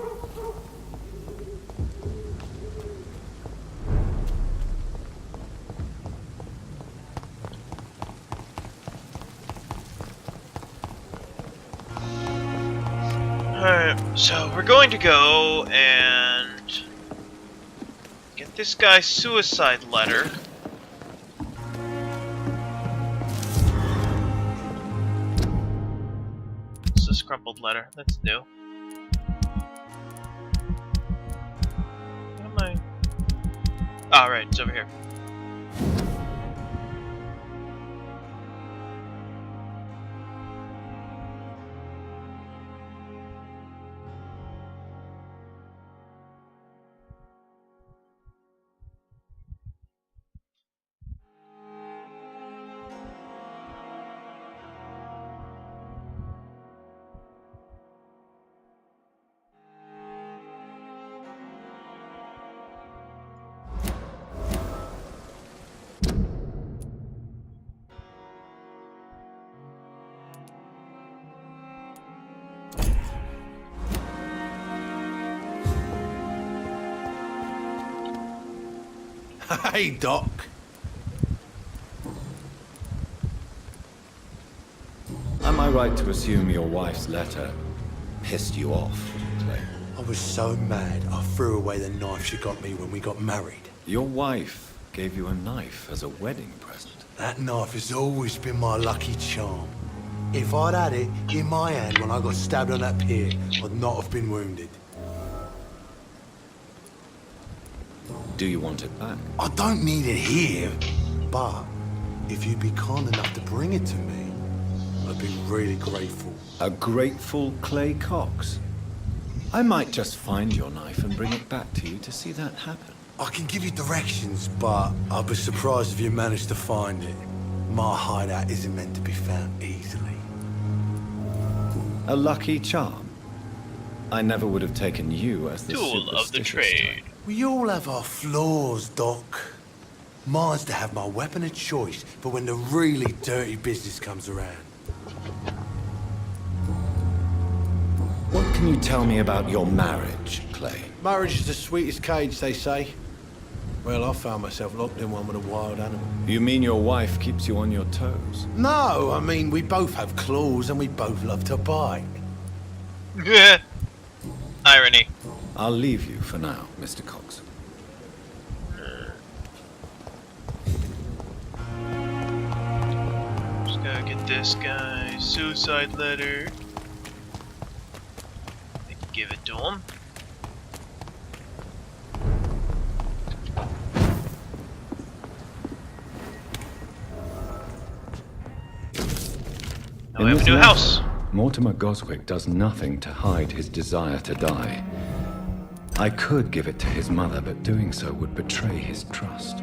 Alright, so we're going to go and get this guy's suicide letter. It's this crumpled letter. That's new. What am I? Oh, right, it's over here. Hey, Doc. Am I right to assume your wife's letter pissed you off, Clay? I was so mad, I threw away the knife she got me when we got married. Your wife gave you a knife as a wedding present. That knife has always been my lucky charm. If I'd had it in my hand when I got stabbed on that pier, I'd not have been wounded. Do you want it back? I don't need it here, but if you'd be kind enough to bring it to me, I'd be really grateful. A grateful Clay Cox? I might just find your knife and bring it back to you to see that happen. I can give you directions, but I'd be surprised if you managed to find it. My hideout isn't meant to be found easily. A lucky charm? I never would have taken you as the Tool of the superstitious trade. type. We all have our flaws, Doc. Mine's to have my weapon of choice for when the really dirty business comes around. What can you tell me about your marriage, Clay? Marriage is the sweetest cage, they say. Well, I found myself locked in one with a wild animal. You mean your wife keeps you on your toes? No, I mean, we both have claws and we both love to bite. Irony. I'll leave you for now, Mr. Cox. Just gotta get this guy's suicide letter. Give it to him. Now we have a new house. Mortimer Goswick does nothing to hide his desire to die. I could give it to his mother, but doing so would betray his trust.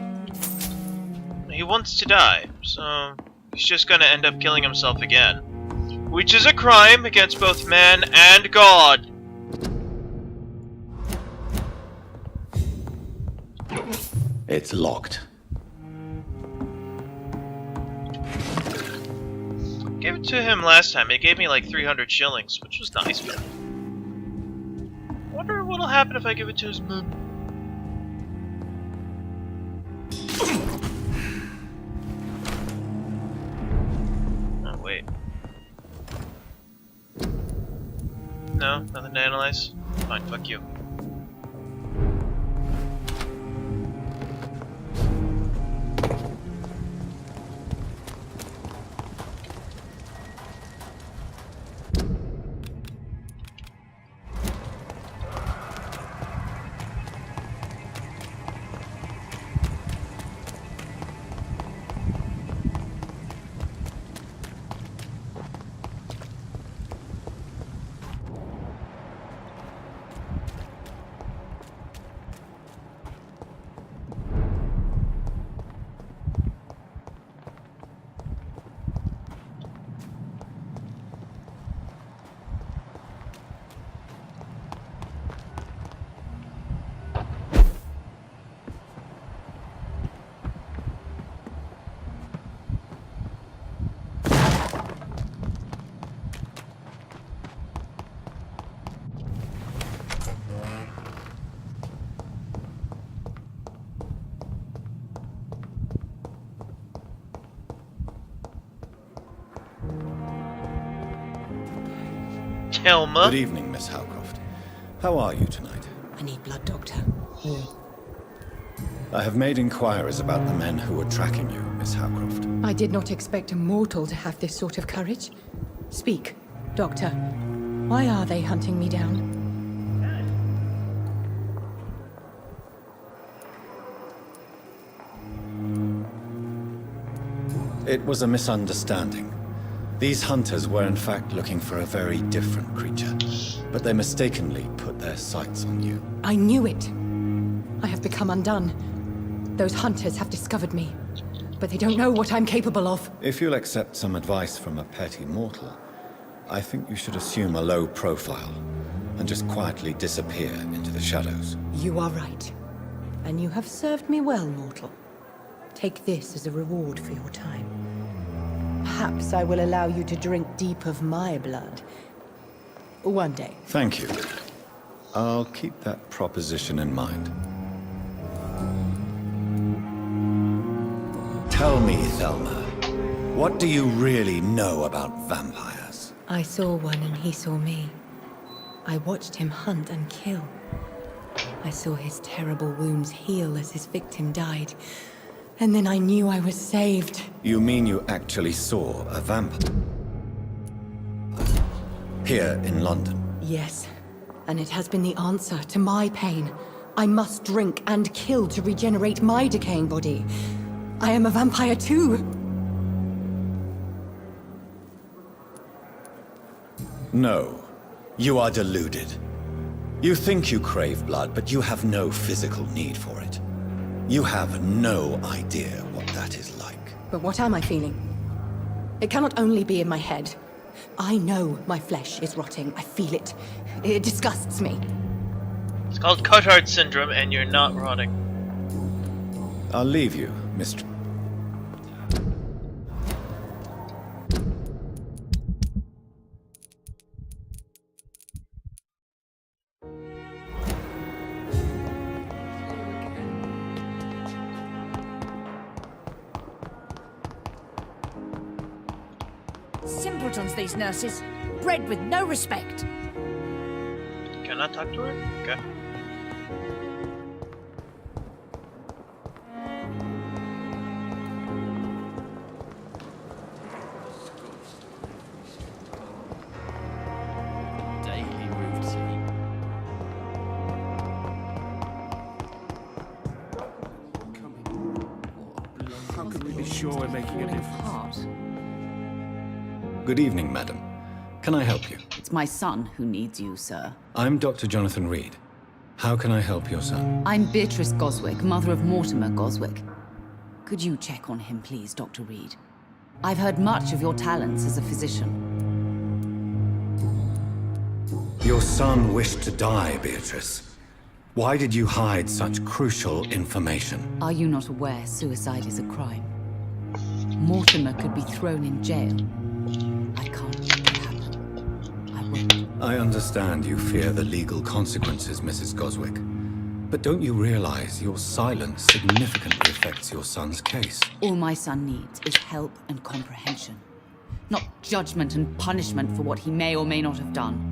He wants to die, so he's just gonna end up killing himself again. Which is a crime against both man and God. It's locked. Gave it to him last time. It gave me like 300 shillings, which was nice. But wonder what'll happen if I give it to his mom. Oh wait. No, nothing to analyze. Fine, fuck you. Helma. Good evening, Miss Howcroft. How are you tonight? I need blood, Doctor. I have made inquiries about the men who were tracking you, Miss Howcroft. I did not expect a mortal to have this sort of courage. Speak, Doctor. Why are they hunting me down? It was a misunderstanding. These hunters were in fact looking for a very different creature, but they mistakenly put their sights on you. I knew it. I have become undone. Those hunters have discovered me, but they don't know what I'm capable of. If you'll accept some advice from a petty mortal, I think you should assume a low profile and just quietly disappear into the shadows. You are right. And you have served me well, mortal. Take this as a reward for your time. Perhaps I will allow you to drink deep of my blood. One day. Thank you. I'll keep that proposition in mind. Tell me, Thelma, what do you really know about vampires? I saw one and he saw me. I watched him hunt and kill. I saw his terrible wounds heal as his victim died. And then I knew I was saved. You mean you actually saw a vampire? Here in London? Yes. And it has been the answer to my pain. I must drink and kill to regenerate my decaying body. I am a vampire too. No. You are deluded. You think you crave blood, but you have no physical need for it. You have no idea what that is like. But what am I feeling? It cannot only be in my head. I know my flesh is rotting. I feel it. It disgusts me. It's called Cotard syndrome, and you're not rotting. I'll leave you, Mr. Simpletons, these nurses. Bred with no respect. Can I talk to her? Okay. Daily routine. How can we be sure we're making a difference? Good evening, madam. Can I help you? It's my son who needs you, sir. I'm Dr. Jonathan Reed. How can I help your son? I'm Beatrice Goswick, mother of Mortimer Goswick. Could you check on him, please, Dr. Reed? I've heard much of your talents as a physician. Your son wished to die, Beatrice. Why did you hide such crucial information? Are you not aware suicide is a crime? Mortimer could be thrown in jail. I can't make it happen. I won't. I understand you fear the legal consequences, Mrs. Goswick. But don't you realize your silence significantly affects your son's case? All my son needs is help and comprehension. Not judgment and punishment for what he may or may not have done.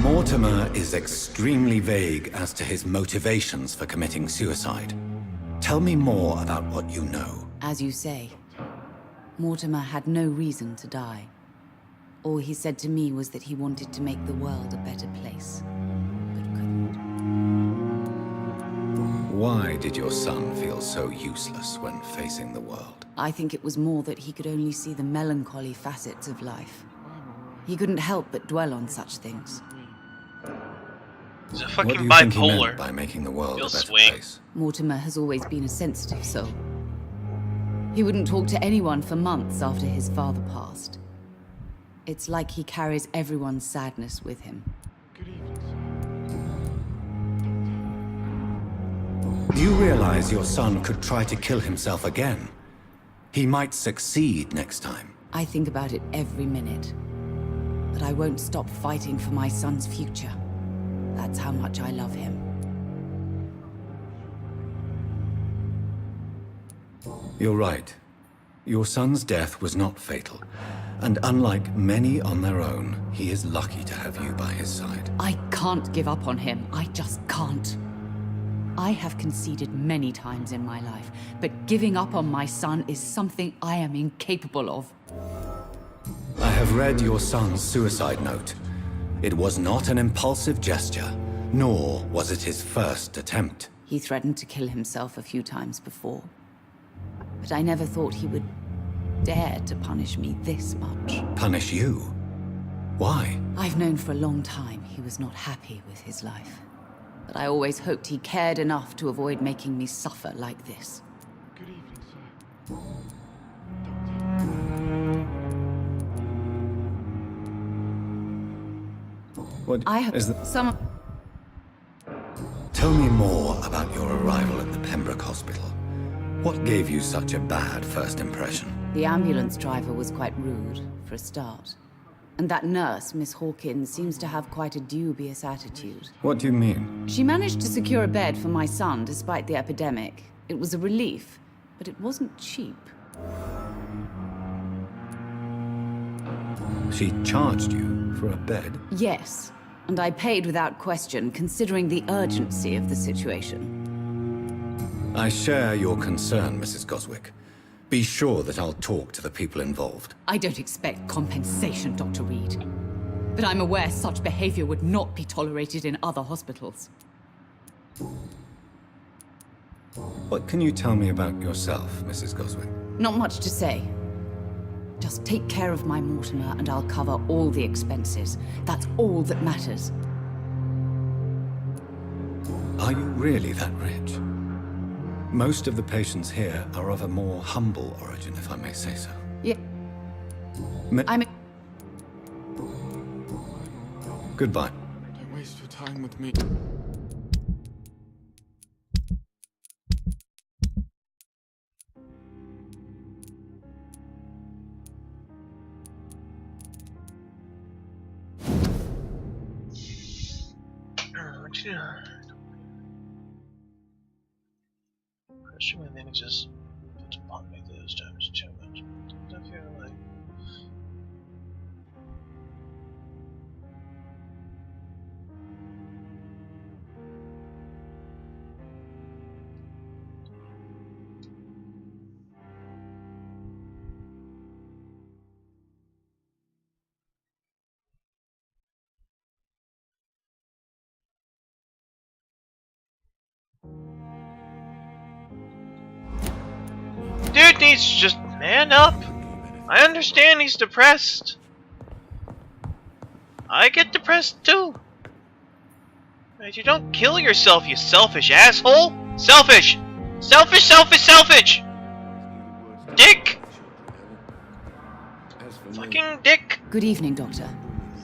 Mortimer is extremely vague as to his motivations for committing suicide. Tell me more about what you know. As you say, Mortimer had no reason to die. All he said to me was that he wanted to make the world a better place, but couldn't. Why did your son feel so useless when facing the world? I think it was more that he could only see the melancholy facets of life. He couldn't help but dwell on such things. He's a What fucking do you think he bipolar. meant by making the world a He'll better swing. place? Mortimer has always been a sensitive soul. He wouldn't talk to anyone for months after his father passed. It's like he carries everyone's sadness with him. Do you realize your son could try to kill himself again? He might succeed next time. I think about it every minute. But I won't stop fighting for my son's future. That's how much I love him. You're right. Your son's death was not fatal. And unlike many on their own, he is lucky to have you by his side. I can't give up on him. I just can't. I have conceded many times in my life, but giving up on my son is something I am incapable of. I have read your son's suicide note. It was not an impulsive gesture, nor was it his first attempt. He threatened to kill himself a few times before. But I never thought he would dare to punish me this much. Punish you? Why? I've known for a long time he was not happy with his life. But I always hoped he cared enough to avoid making me suffer like this. Good evening, sir. What I have is the... some... Tell me more about your arrival at the Pembroke Hospital. What gave you such a bad first impression? The ambulance driver was quite rude, for a start. And that nurse, Miss Hawkins, seems to have quite a dubious attitude. What do you mean? She managed to secure a bed for my son despite the epidemic. It was a relief, but it wasn't cheap. She charged you for a bed? Yes, and I paid without question, considering the urgency of the situation. I share your concern, Mrs. Goswick. Be sure that I'll talk to the people involved. I don't expect compensation, Dr. Reed. But I'm aware such behavior would not be tolerated in other hospitals. What can you tell me about yourself, Mrs. Goswick? Not much to say. Just take care of my Mortimer and I'll cover all the expenses. That's all that matters. Are you really that rich? Most of the patients here are of a more humble origin, if I may say so. Yeah. I'm... Goodbye. Don't waste your time with me. Pressure when the image is put upon me those times too much. I feel like dude needs to just man up. I understand he's depressed. I get depressed too. But you don't kill yourself, you selfish asshole. Selfish! Selfish, selfish, selfish! Dick! Fucking dick! Good evening, Doctor.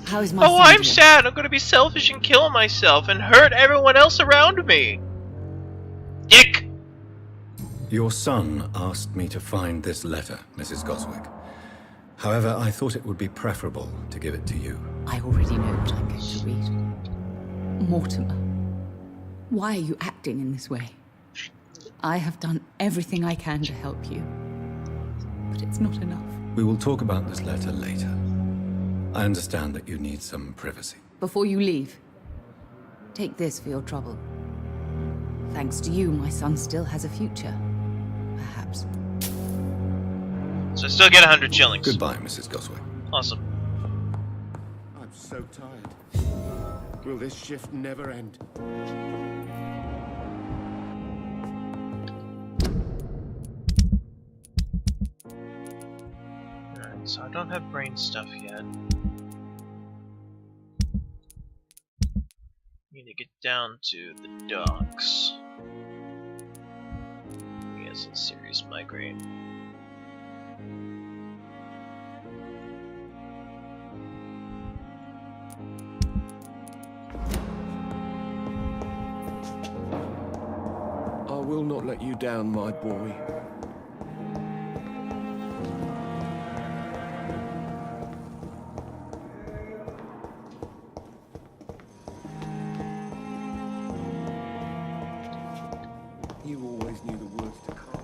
How is my Oh, son I'm doing? sad. I'm gonna be selfish and kill myself and hurt everyone else around me. Dick! Your son asked me to find this letter, Mrs. Goswick. However, I thought it would be preferable to give it to you. I already know what I'm going to read. Mortimer, why are you acting in this way? I have done everything I can to help you, but it's not enough. We will talk about this letter later. I understand that you need some privacy. Before you leave, take this for your trouble. Thanks to you, my son still has a future. Perhaps. So I still get 100 shillings. Goodbye, Mrs. Goswick. Awesome. I'm so tired. Will this shift never end? Alright, so I don't have brain stuff yet. Need to get down to the docks. He has a serious migraine. I will not let you down, my boy. You always knew the words to come.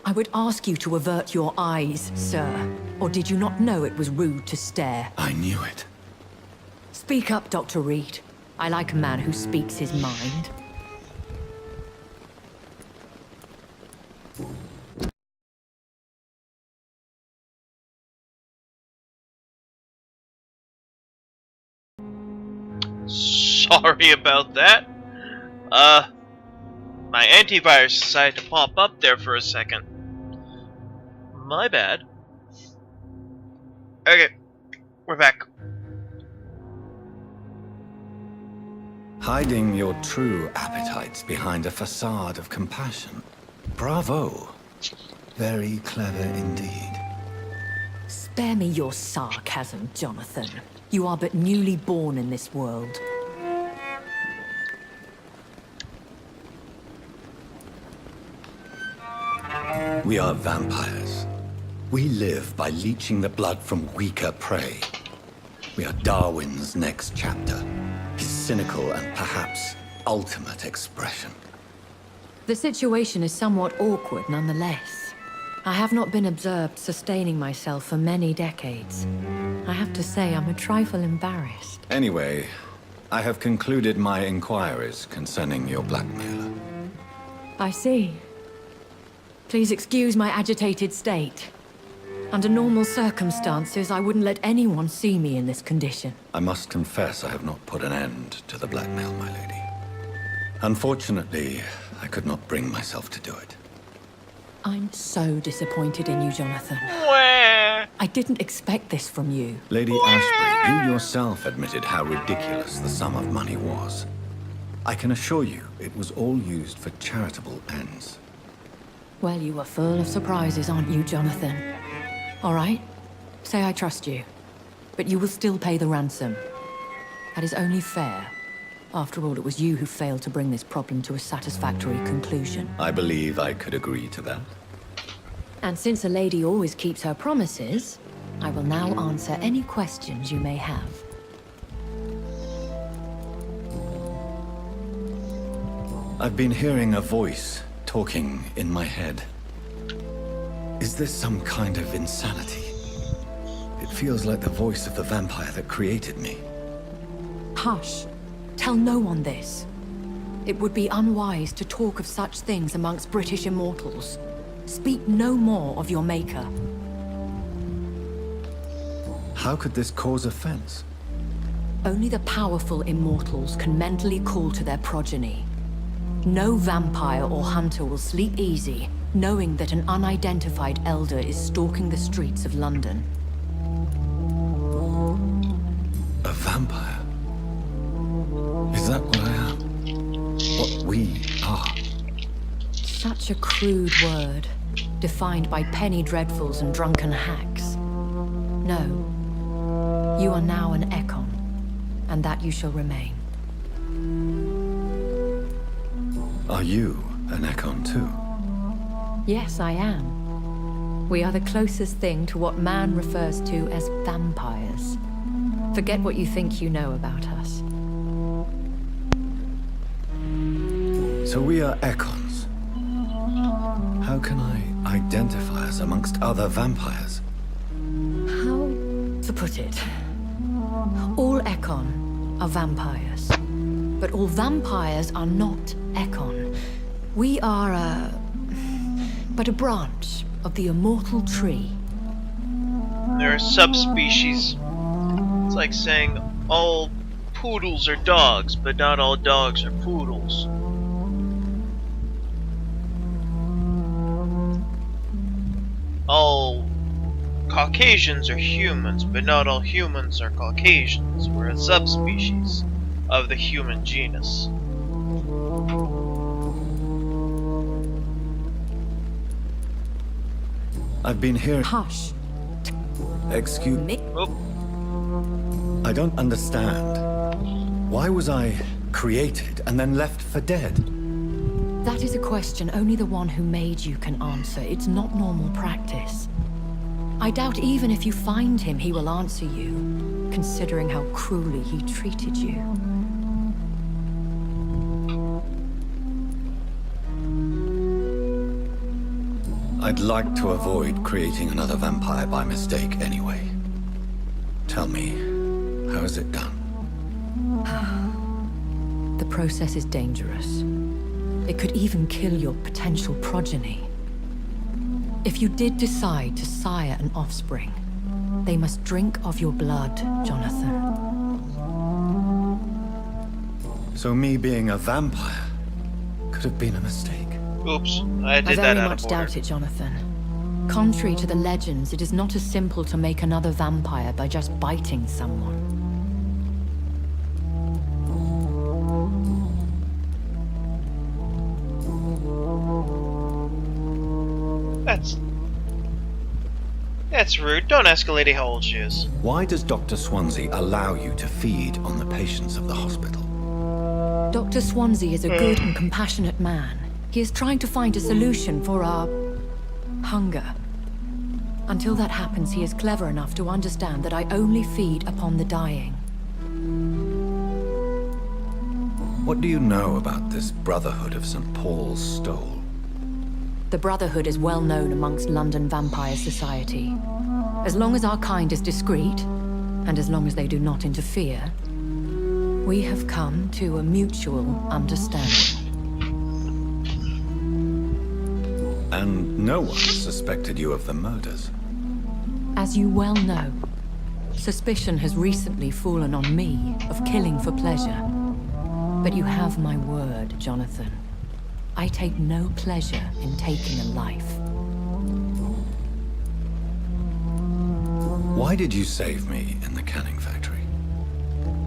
I would ask you to avert your eyes, sir. Or did you not know it was rude to stare? I knew it. Speak up, Dr. Reed. I like a man who speaks his mind. Sorry about that. My antivirus decided to pop up there for a second. My bad. Okay, we're back. Hiding your true appetites behind a facade of compassion. Bravo. Very clever indeed. Spare me your sarcasm, Jonathan. You are but newly born in this world. We are vampires. We live by leeching the blood from weaker prey. We are Darwin's next chapter. His cynical and perhaps ultimate expression. The situation is somewhat awkward nonetheless. I have not been observed sustaining myself for many decades. I have to say I'm a trifle embarrassed. Anyway, I have concluded my inquiries concerning your blackmailer. I see. Please excuse my agitated state. Under normal circumstances, I wouldn't let anyone see me in this condition. I must confess I have not put an end to the blackmail, my lady. Unfortunately, I could not bring myself to do it. I'm so disappointed in you, Jonathan. Where? I didn't expect this from you. Lady Ashbury, you yourself admitted how ridiculous the sum of money was. I can assure you it was all used for charitable ends. Well, you are full of surprises, aren't you, Jonathan? All right, say I trust you, but you will still pay the ransom. That is only fair. After all, it was you who failed to bring this problem to a satisfactory conclusion. I believe I could agree to that. And since a lady always keeps her promises, I will now answer any questions you may have. I've been hearing a voice talking in my head. Is this some kind of insanity? It feels like the voice of the vampire that created me. Hush. Tell no one this. It would be unwise to talk of such things amongst British immortals. Speak no more of your maker. How could this cause offense? Only the powerful immortals can mentally call to their progeny. No vampire or hunter will sleep easy, knowing that an unidentified elder is stalking the streets of London. A vampire? Is that what I am? What we are? Such a crude word, defined by penny dreadfuls and drunken hacks. No. You are now an Ekon, and that you shall remain. Are you an Ekon too? Yes, I am. We are the closest thing to what man refers to as vampires. Forget what you think you know about us. So we are Ekons. How can I identify us amongst other vampires? How to put it? All Ekon are vampires. But all vampires are not Ekon. We are but a branch of the immortal tree. They're a subspecies. It's like saying all poodles are dogs, but not all dogs are poodles. All Caucasians are humans, but not all humans are Caucasians. We're a subspecies of the human genus. I've been hearing... Hush. Excuse me? Oh. I don't understand. Why was I created and then left for dead? That is a question only the one who made you can answer. It's not normal practice. I doubt even if you find him, he will answer you, considering how cruelly he treated you. I'd like to avoid creating another vampire by mistake anyway. Tell me, how is it done? The process is dangerous. It could even kill your potential progeny. If you did decide to sire an offspring, they must drink of your blood, Jonathan. So me being a vampire could have been a mistake. Oops, I did that out of order. I very much doubt it, Jonathan. Contrary to the legends, it is not as simple to make another vampire by just biting someone. That's rude. Don't ask a lady how old she is. Why does Dr. Swansea allow you to feed on the patients of the hospital? Dr. Swansea is a good and compassionate man. He is trying to find a solution for our hunger. Until that happens, he is clever enough to understand that I only feed upon the dying. What do you know about this Brotherhood of St. Paul's Stole? The Brotherhood is well known amongst London Vampire Society. As long as our kind is discreet, and as long as they do not interfere, we have come to a mutual understanding. And no one suspected you of the murders? As you well know, suspicion has recently fallen on me of killing for pleasure. But you have my word, Jonathan. I take no pleasure in taking a life. Why did you save me in the canning factory?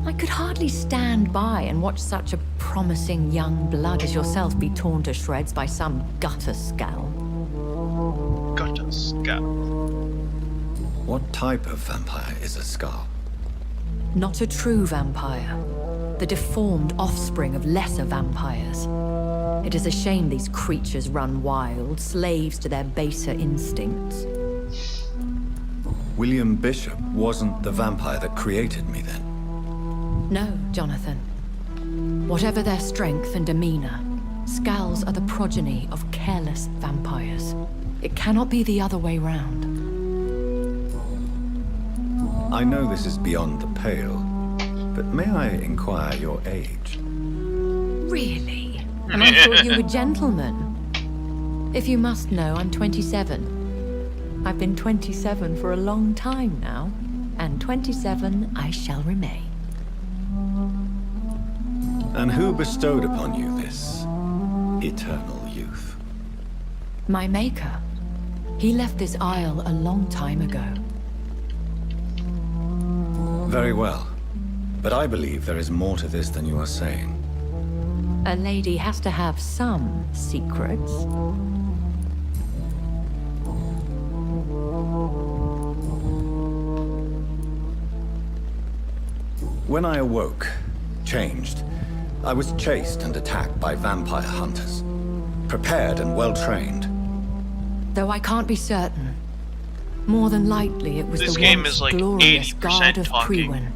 I could hardly stand by and watch such a promising young blood as yourself be torn to shreds by some gutter scowl. Ska. What type of vampire is a Ska? Not a true vampire. The deformed offspring of lesser vampires. It is a shame these creatures run wild, slaves to their baser instincts. William Bishop wasn't the vampire that created me then? No, Jonathan. Whatever their strength and demeanor, Skulls are the progeny of careless vampires. It cannot be the other way round. I know this is beyond the pale, but may I inquire your age? Really? And I thought you were gentlemen. If you must know, I'm 27. I've been 27 for a long time now, and 27 I shall remain. And who bestowed upon you this eternal youth? My maker. He left this isle a long time ago. Very well. But I believe there is more to this than you are saying. A lady has to have some secrets. When I awoke, changed, I was chased and attacked by vampire hunters. Prepared and well-trained. Though I can't be certain. More than likely, it was This the game once is like glorious 80% guard of talking. Priwen.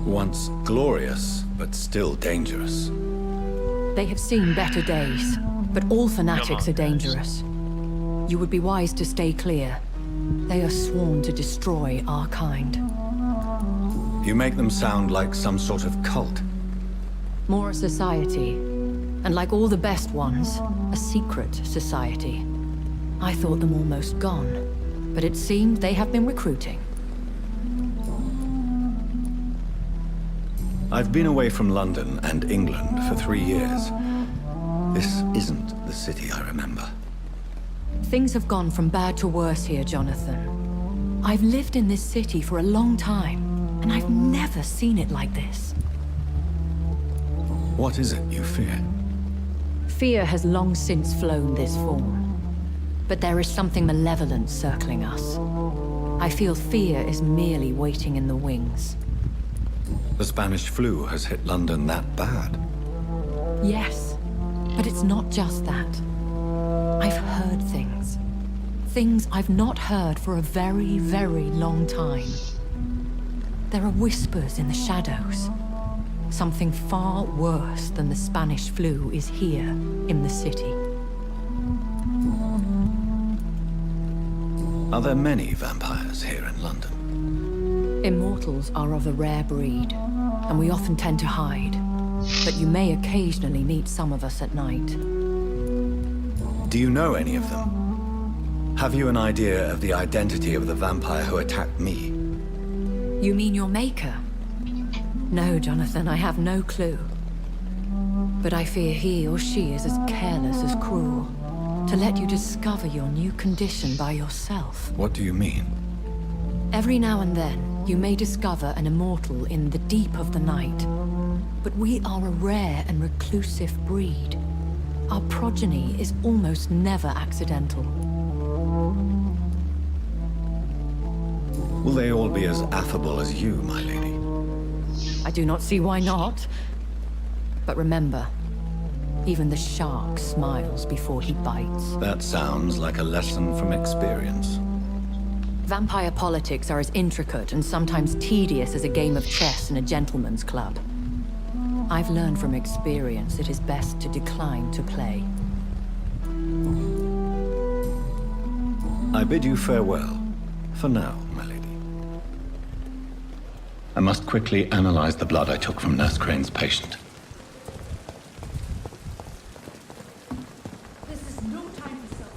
Once glorious, but still dangerous. They have seen better days, but all fanatics are dangerous. You would be wise to stay clear. They are sworn to destroy our kind. You make them sound like some sort of cult. More a society, and like all the best ones, a secret society. I thought them almost gone, but it seemed they have been recruiting. I've been away from London and England for 3 years. This isn't the city I remember. Things have gone from bad to worse here, Jonathan. I've lived in this city for a long time, and I've never seen it like this. What is it you fear? Fear has long since flown this form. But there is something malevolent circling us. I feel fear is merely waiting in the wings. The Spanish flu has hit London that bad. Yes, but it's not just that. I've heard things. Things I've not heard for a very, very long time. There are whispers in the shadows. Something far worse than the Spanish flu is here in the city. Are there many vampires here in London? Immortals are of a rare breed, and we often tend to hide. But you may occasionally meet some of us at night. Do you know any of them? Have you an idea of the identity of the vampire who attacked me? You mean your maker? No, Jonathan, I have no clue. But I fear he or she is as careless as cruel. To let you discover your new condition by yourself. What do you mean? Every now and then, you may discover an immortal in the deep of the night. But we are a rare and reclusive breed. Our progeny is almost never accidental. Will they all be as affable as you, my lady? I do not see why not. But remember, even the shark smiles before he bites. That sounds like a lesson from experience. Vampire politics are as intricate and sometimes tedious as a game of chess in a gentleman's club. I've learned from experience it is best to decline to play. I bid you farewell, for now, my lady. I must quickly analyze the blood I took from Nurse Crane's patient. This is no time for self.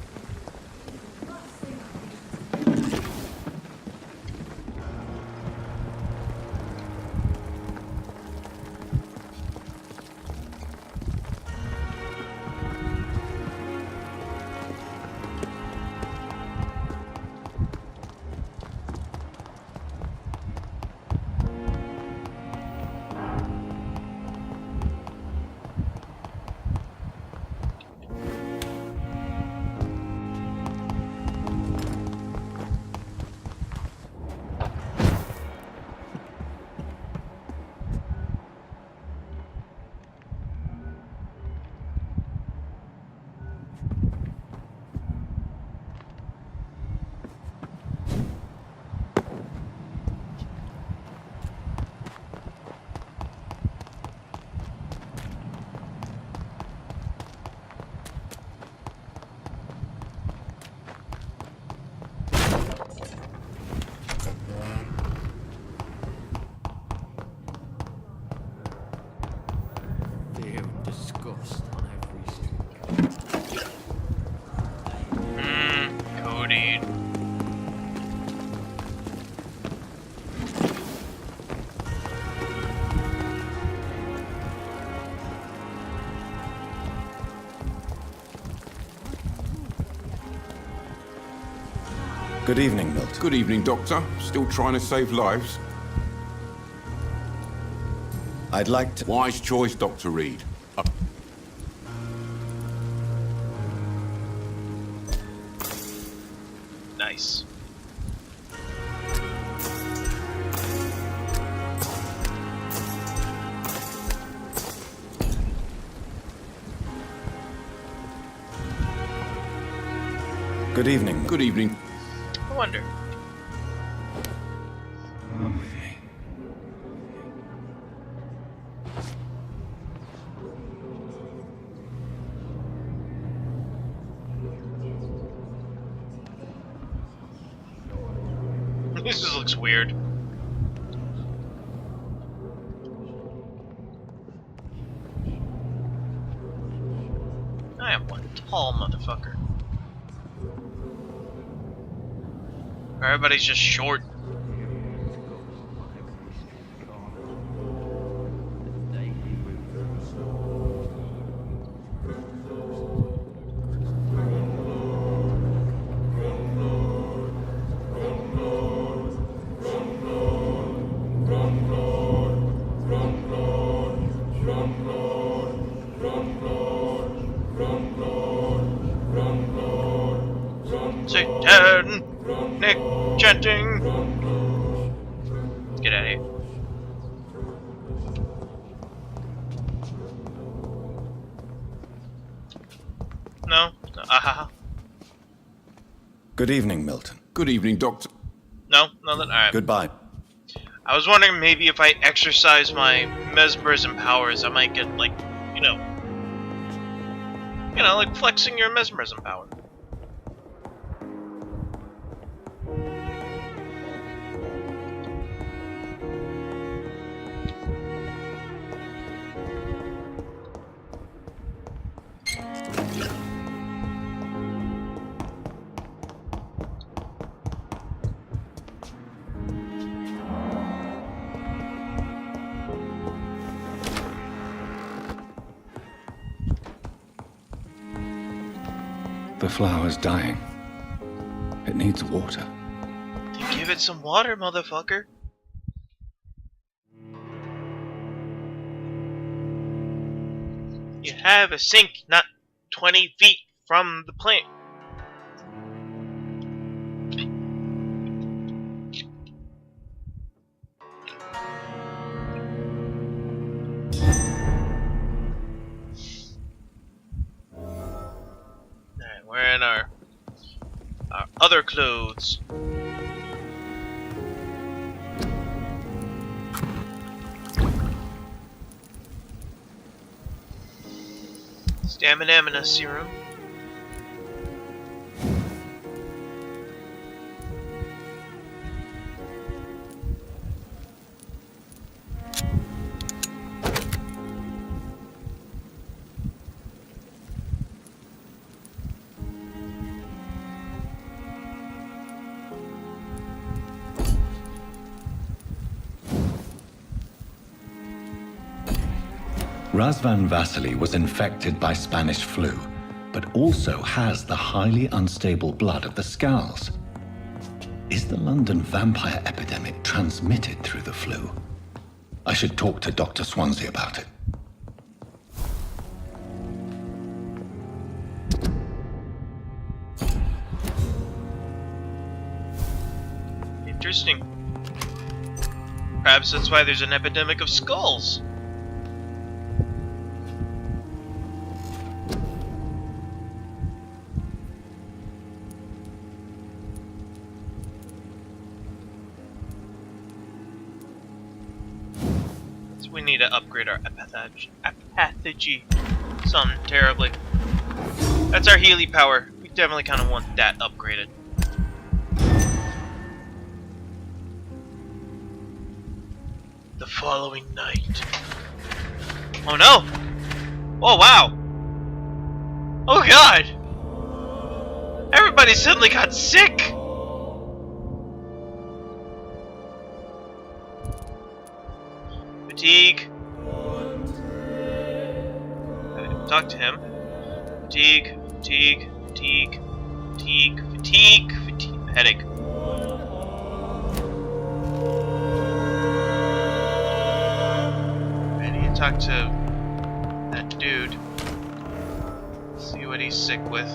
Good evening, Milton. Good evening, Doctor. Still trying to save lives? I'd like to... Wise choice, Dr. Reed. Nice. Good evening. Good evening. I wonder. This just looks weird. I am one tall motherfucker. Everybody's just short. Satan! Nick chanting! Let's get out of here. No? Ahaha. Good evening, Milton. Good evening, Doctor. No? Nothing? Alright. Goodbye. I was wondering maybe if I exercise my mesmerism powers, I might get, like, you know, like flexing your mesmerism power. The flower's dying. It needs water. Then give it some water, motherfucker. You have a sink not 20 feet from the plant. Wearing our other clothes. Stamina serum. Razvan Vasily was infected by Spanish flu, but also has the highly unstable blood of the Scowls. Is the London vampire epidemic transmitted through the flu? I should talk to Dr. Swansea about it. Interesting. Perhaps that's why there's an epidemic of skulls. We need to upgrade our apathy something terribly. That's our Healy power. We definitely kind of want that upgraded. The following night. Oh no! Oh wow! Oh god! Everybody suddenly got sick! Fatigue. Talk to him. Fatigue, fatigue, fatigue, fatigue, fatigue, fatigue. Headache. I need to talk to that dude. See what he's sick with.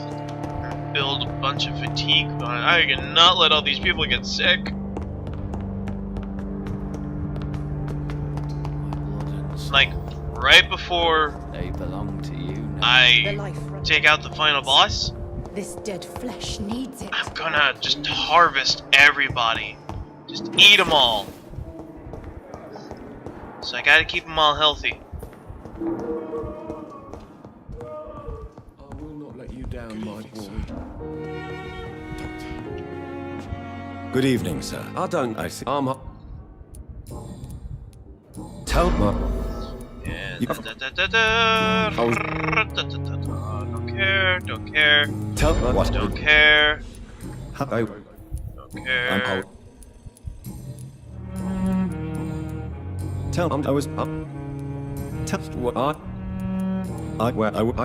Build a bunch of fatigue on it. I cannot let all these people get sick. Like, right before they belong to you now. I take out the final boss, This dead flesh needs it. I'm gonna just harvest everybody. Just eat them all. So I gotta keep them all healthy. I will not let you down, my boy. Good evening, sir. I see. Tell me. And don't care, don't care. Tell me what. Don't care. I, Don't care. Tell I was tell what I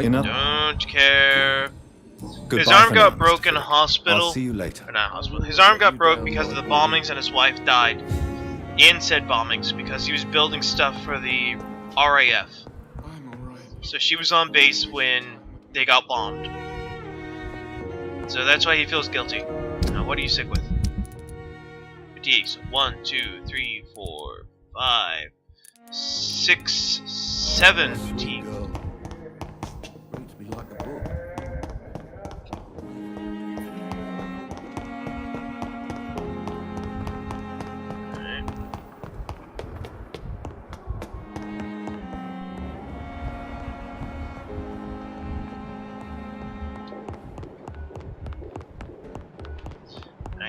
enough. Don't care. Goodbye His arm for got now, broke in a Mr. hospital. I'll see you later. Or not hospital. His arm got broke because of the bombings, and his wife died in said bombings because he was building stuff for the RAF. So she was on base when they got bombed. So that's why he feels guilty. Now, what are you sick with? Fatigue. So 1, 2, 3, 4, 5, 6, 7 fatigue.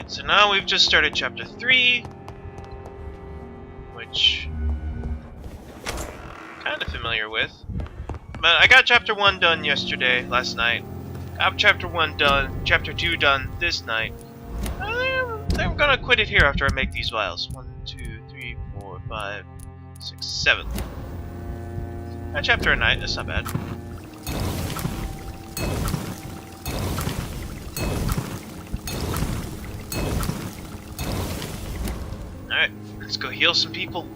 So now we've just started chapter 3, which I'm kind of familiar with. But I got chapter 1 done last night. Got chapter 1 done, chapter 2 done this night. I'm gonna quit it here after I make these vials. 1, 2, 3, 4, 5, 6, 7. A chapter a night, that's not bad. Alright, let's go heal some people.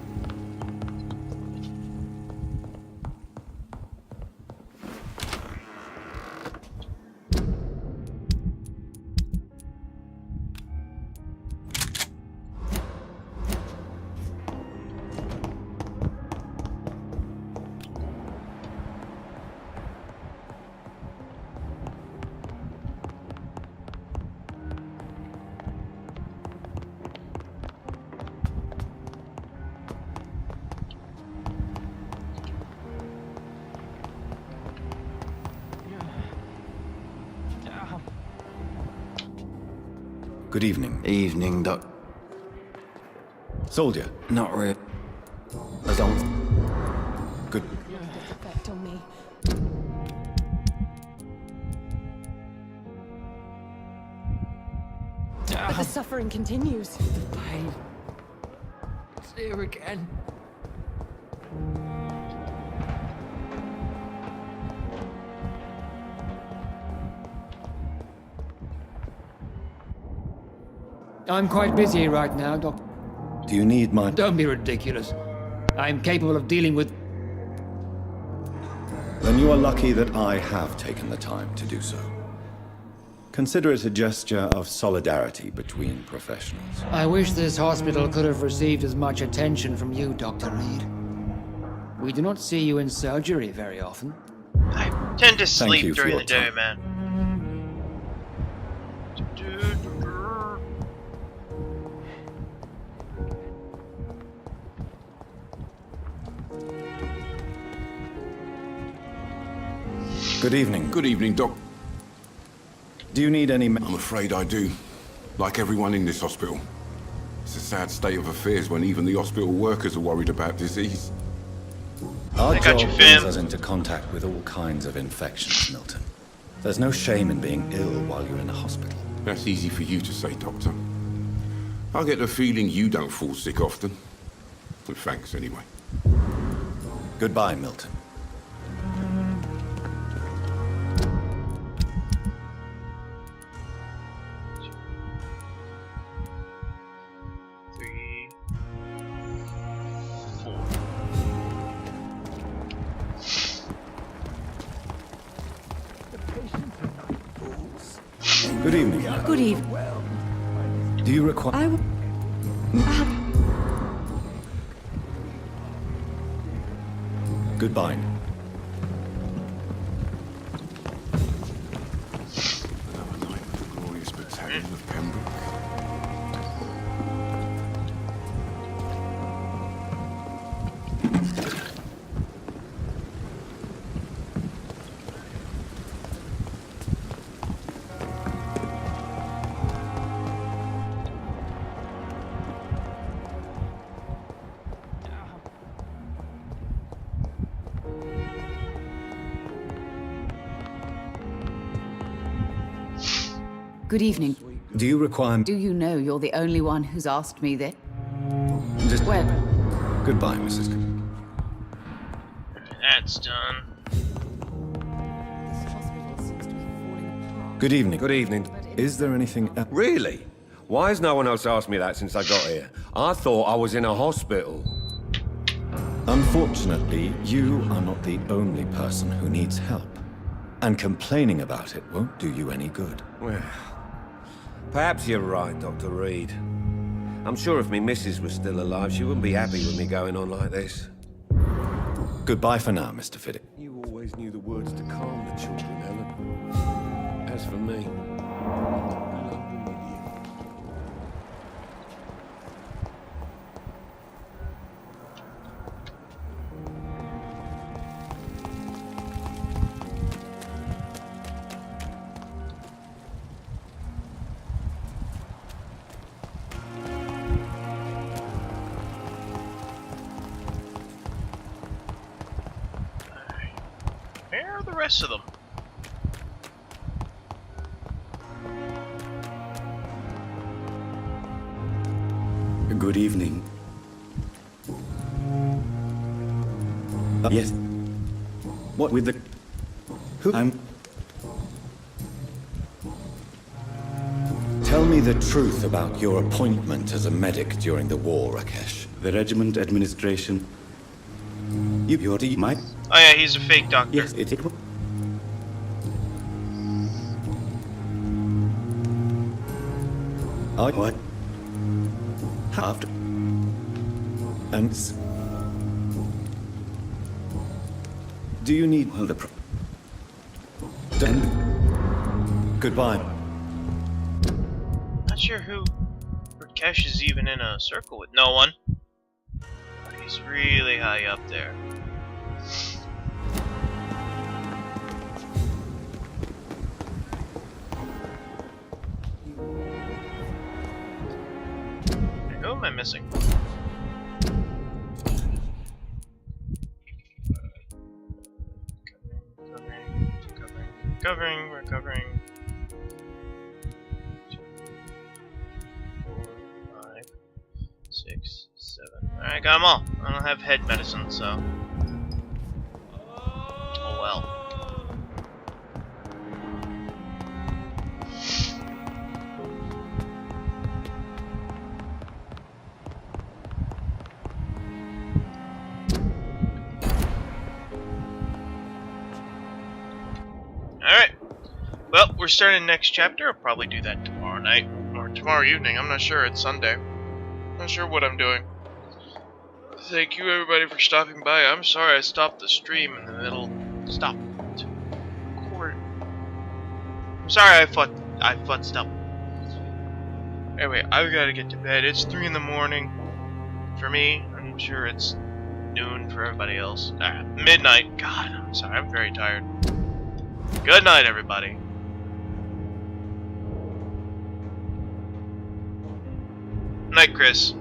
Good evening. Evening, Doc. Soldier. Not really. I don't. Good. Effect on me. But the suffering continues. Pain. It's here again. I'm quite busy right now, Doctor. Do you need my... Don't be ridiculous. I'm capable of dealing with... Then you are lucky that I have taken the time to do so. Consider it a gesture of solidarity between professionals. I wish this hospital could have received as much attention from you, Dr. Reed. We do not see you in surgery very often. I tend to Thank sleep you for during your the day, time. man. Good evening. Good evening, Doc. Do you need any... I'm afraid I do. Like everyone in this hospital. It's a sad state of affairs when even the hospital workers are worried about disease. Our I got job you, brings fam. us into contact with all kinds of infections, Milton. There's no shame in being ill while you're in a hospital. That's easy for you to say, Doctor. I get the feeling you don't fall sick often. Well, thanks, anyway. Goodbye, Milton. Good evening. Good evening. Do you require... Goodbye. Another night with the glorious battalion of Pembroke. Good evening. Do you require... Do you know you're the only one who's asked me this? Just... Well... Goodbye, Mrs. That's done. Good evening. Good evening. Is there anything else? Really? Why has no one else asked me that since I got here? I thought I was in a hospital. Unfortunately, you are not the only person who needs help. And complaining about it won't do you any good. Well, perhaps you're right, Dr. Reed. I'm sure if me missus was still alive, she wouldn't be happy with me going on like this. Goodbye for now, Mr. Fiddick. You always knew the words to calm the children, Helen. As for me... Where are the rest of them? Good evening. Yes. What with the... Who? Tell me the truth about your appointment as a medic during the war, Rakesh. The regiment administration. You're my... Oh yeah, he's a fake doctor. Yes, it... What? After... And... Do you need... Well, the... Goodbye. Not sure who Rakesh is even in a circle with. No one. He's really high up there. Who am I missing? Recovering. 5, 6, 7. Alright, got them all. I don't have head medicine, so. Oh well. Alright. Well, we're starting next chapter. I'll probably do that tomorrow night. Or tomorrow evening. I'm not sure. It's Sunday. Not sure what I'm doing. Thank you everybody for stopping by. I'm sorry I stopped the stream in the middle. Stop. Record. I'm sorry I futzed up. Anyway, I've got to get to bed. It's 3 in the morning. For me, I'm sure it's noon for everybody else. Midnight. God, I'm sorry. I'm very tired. Good night, everybody. Night, Chris.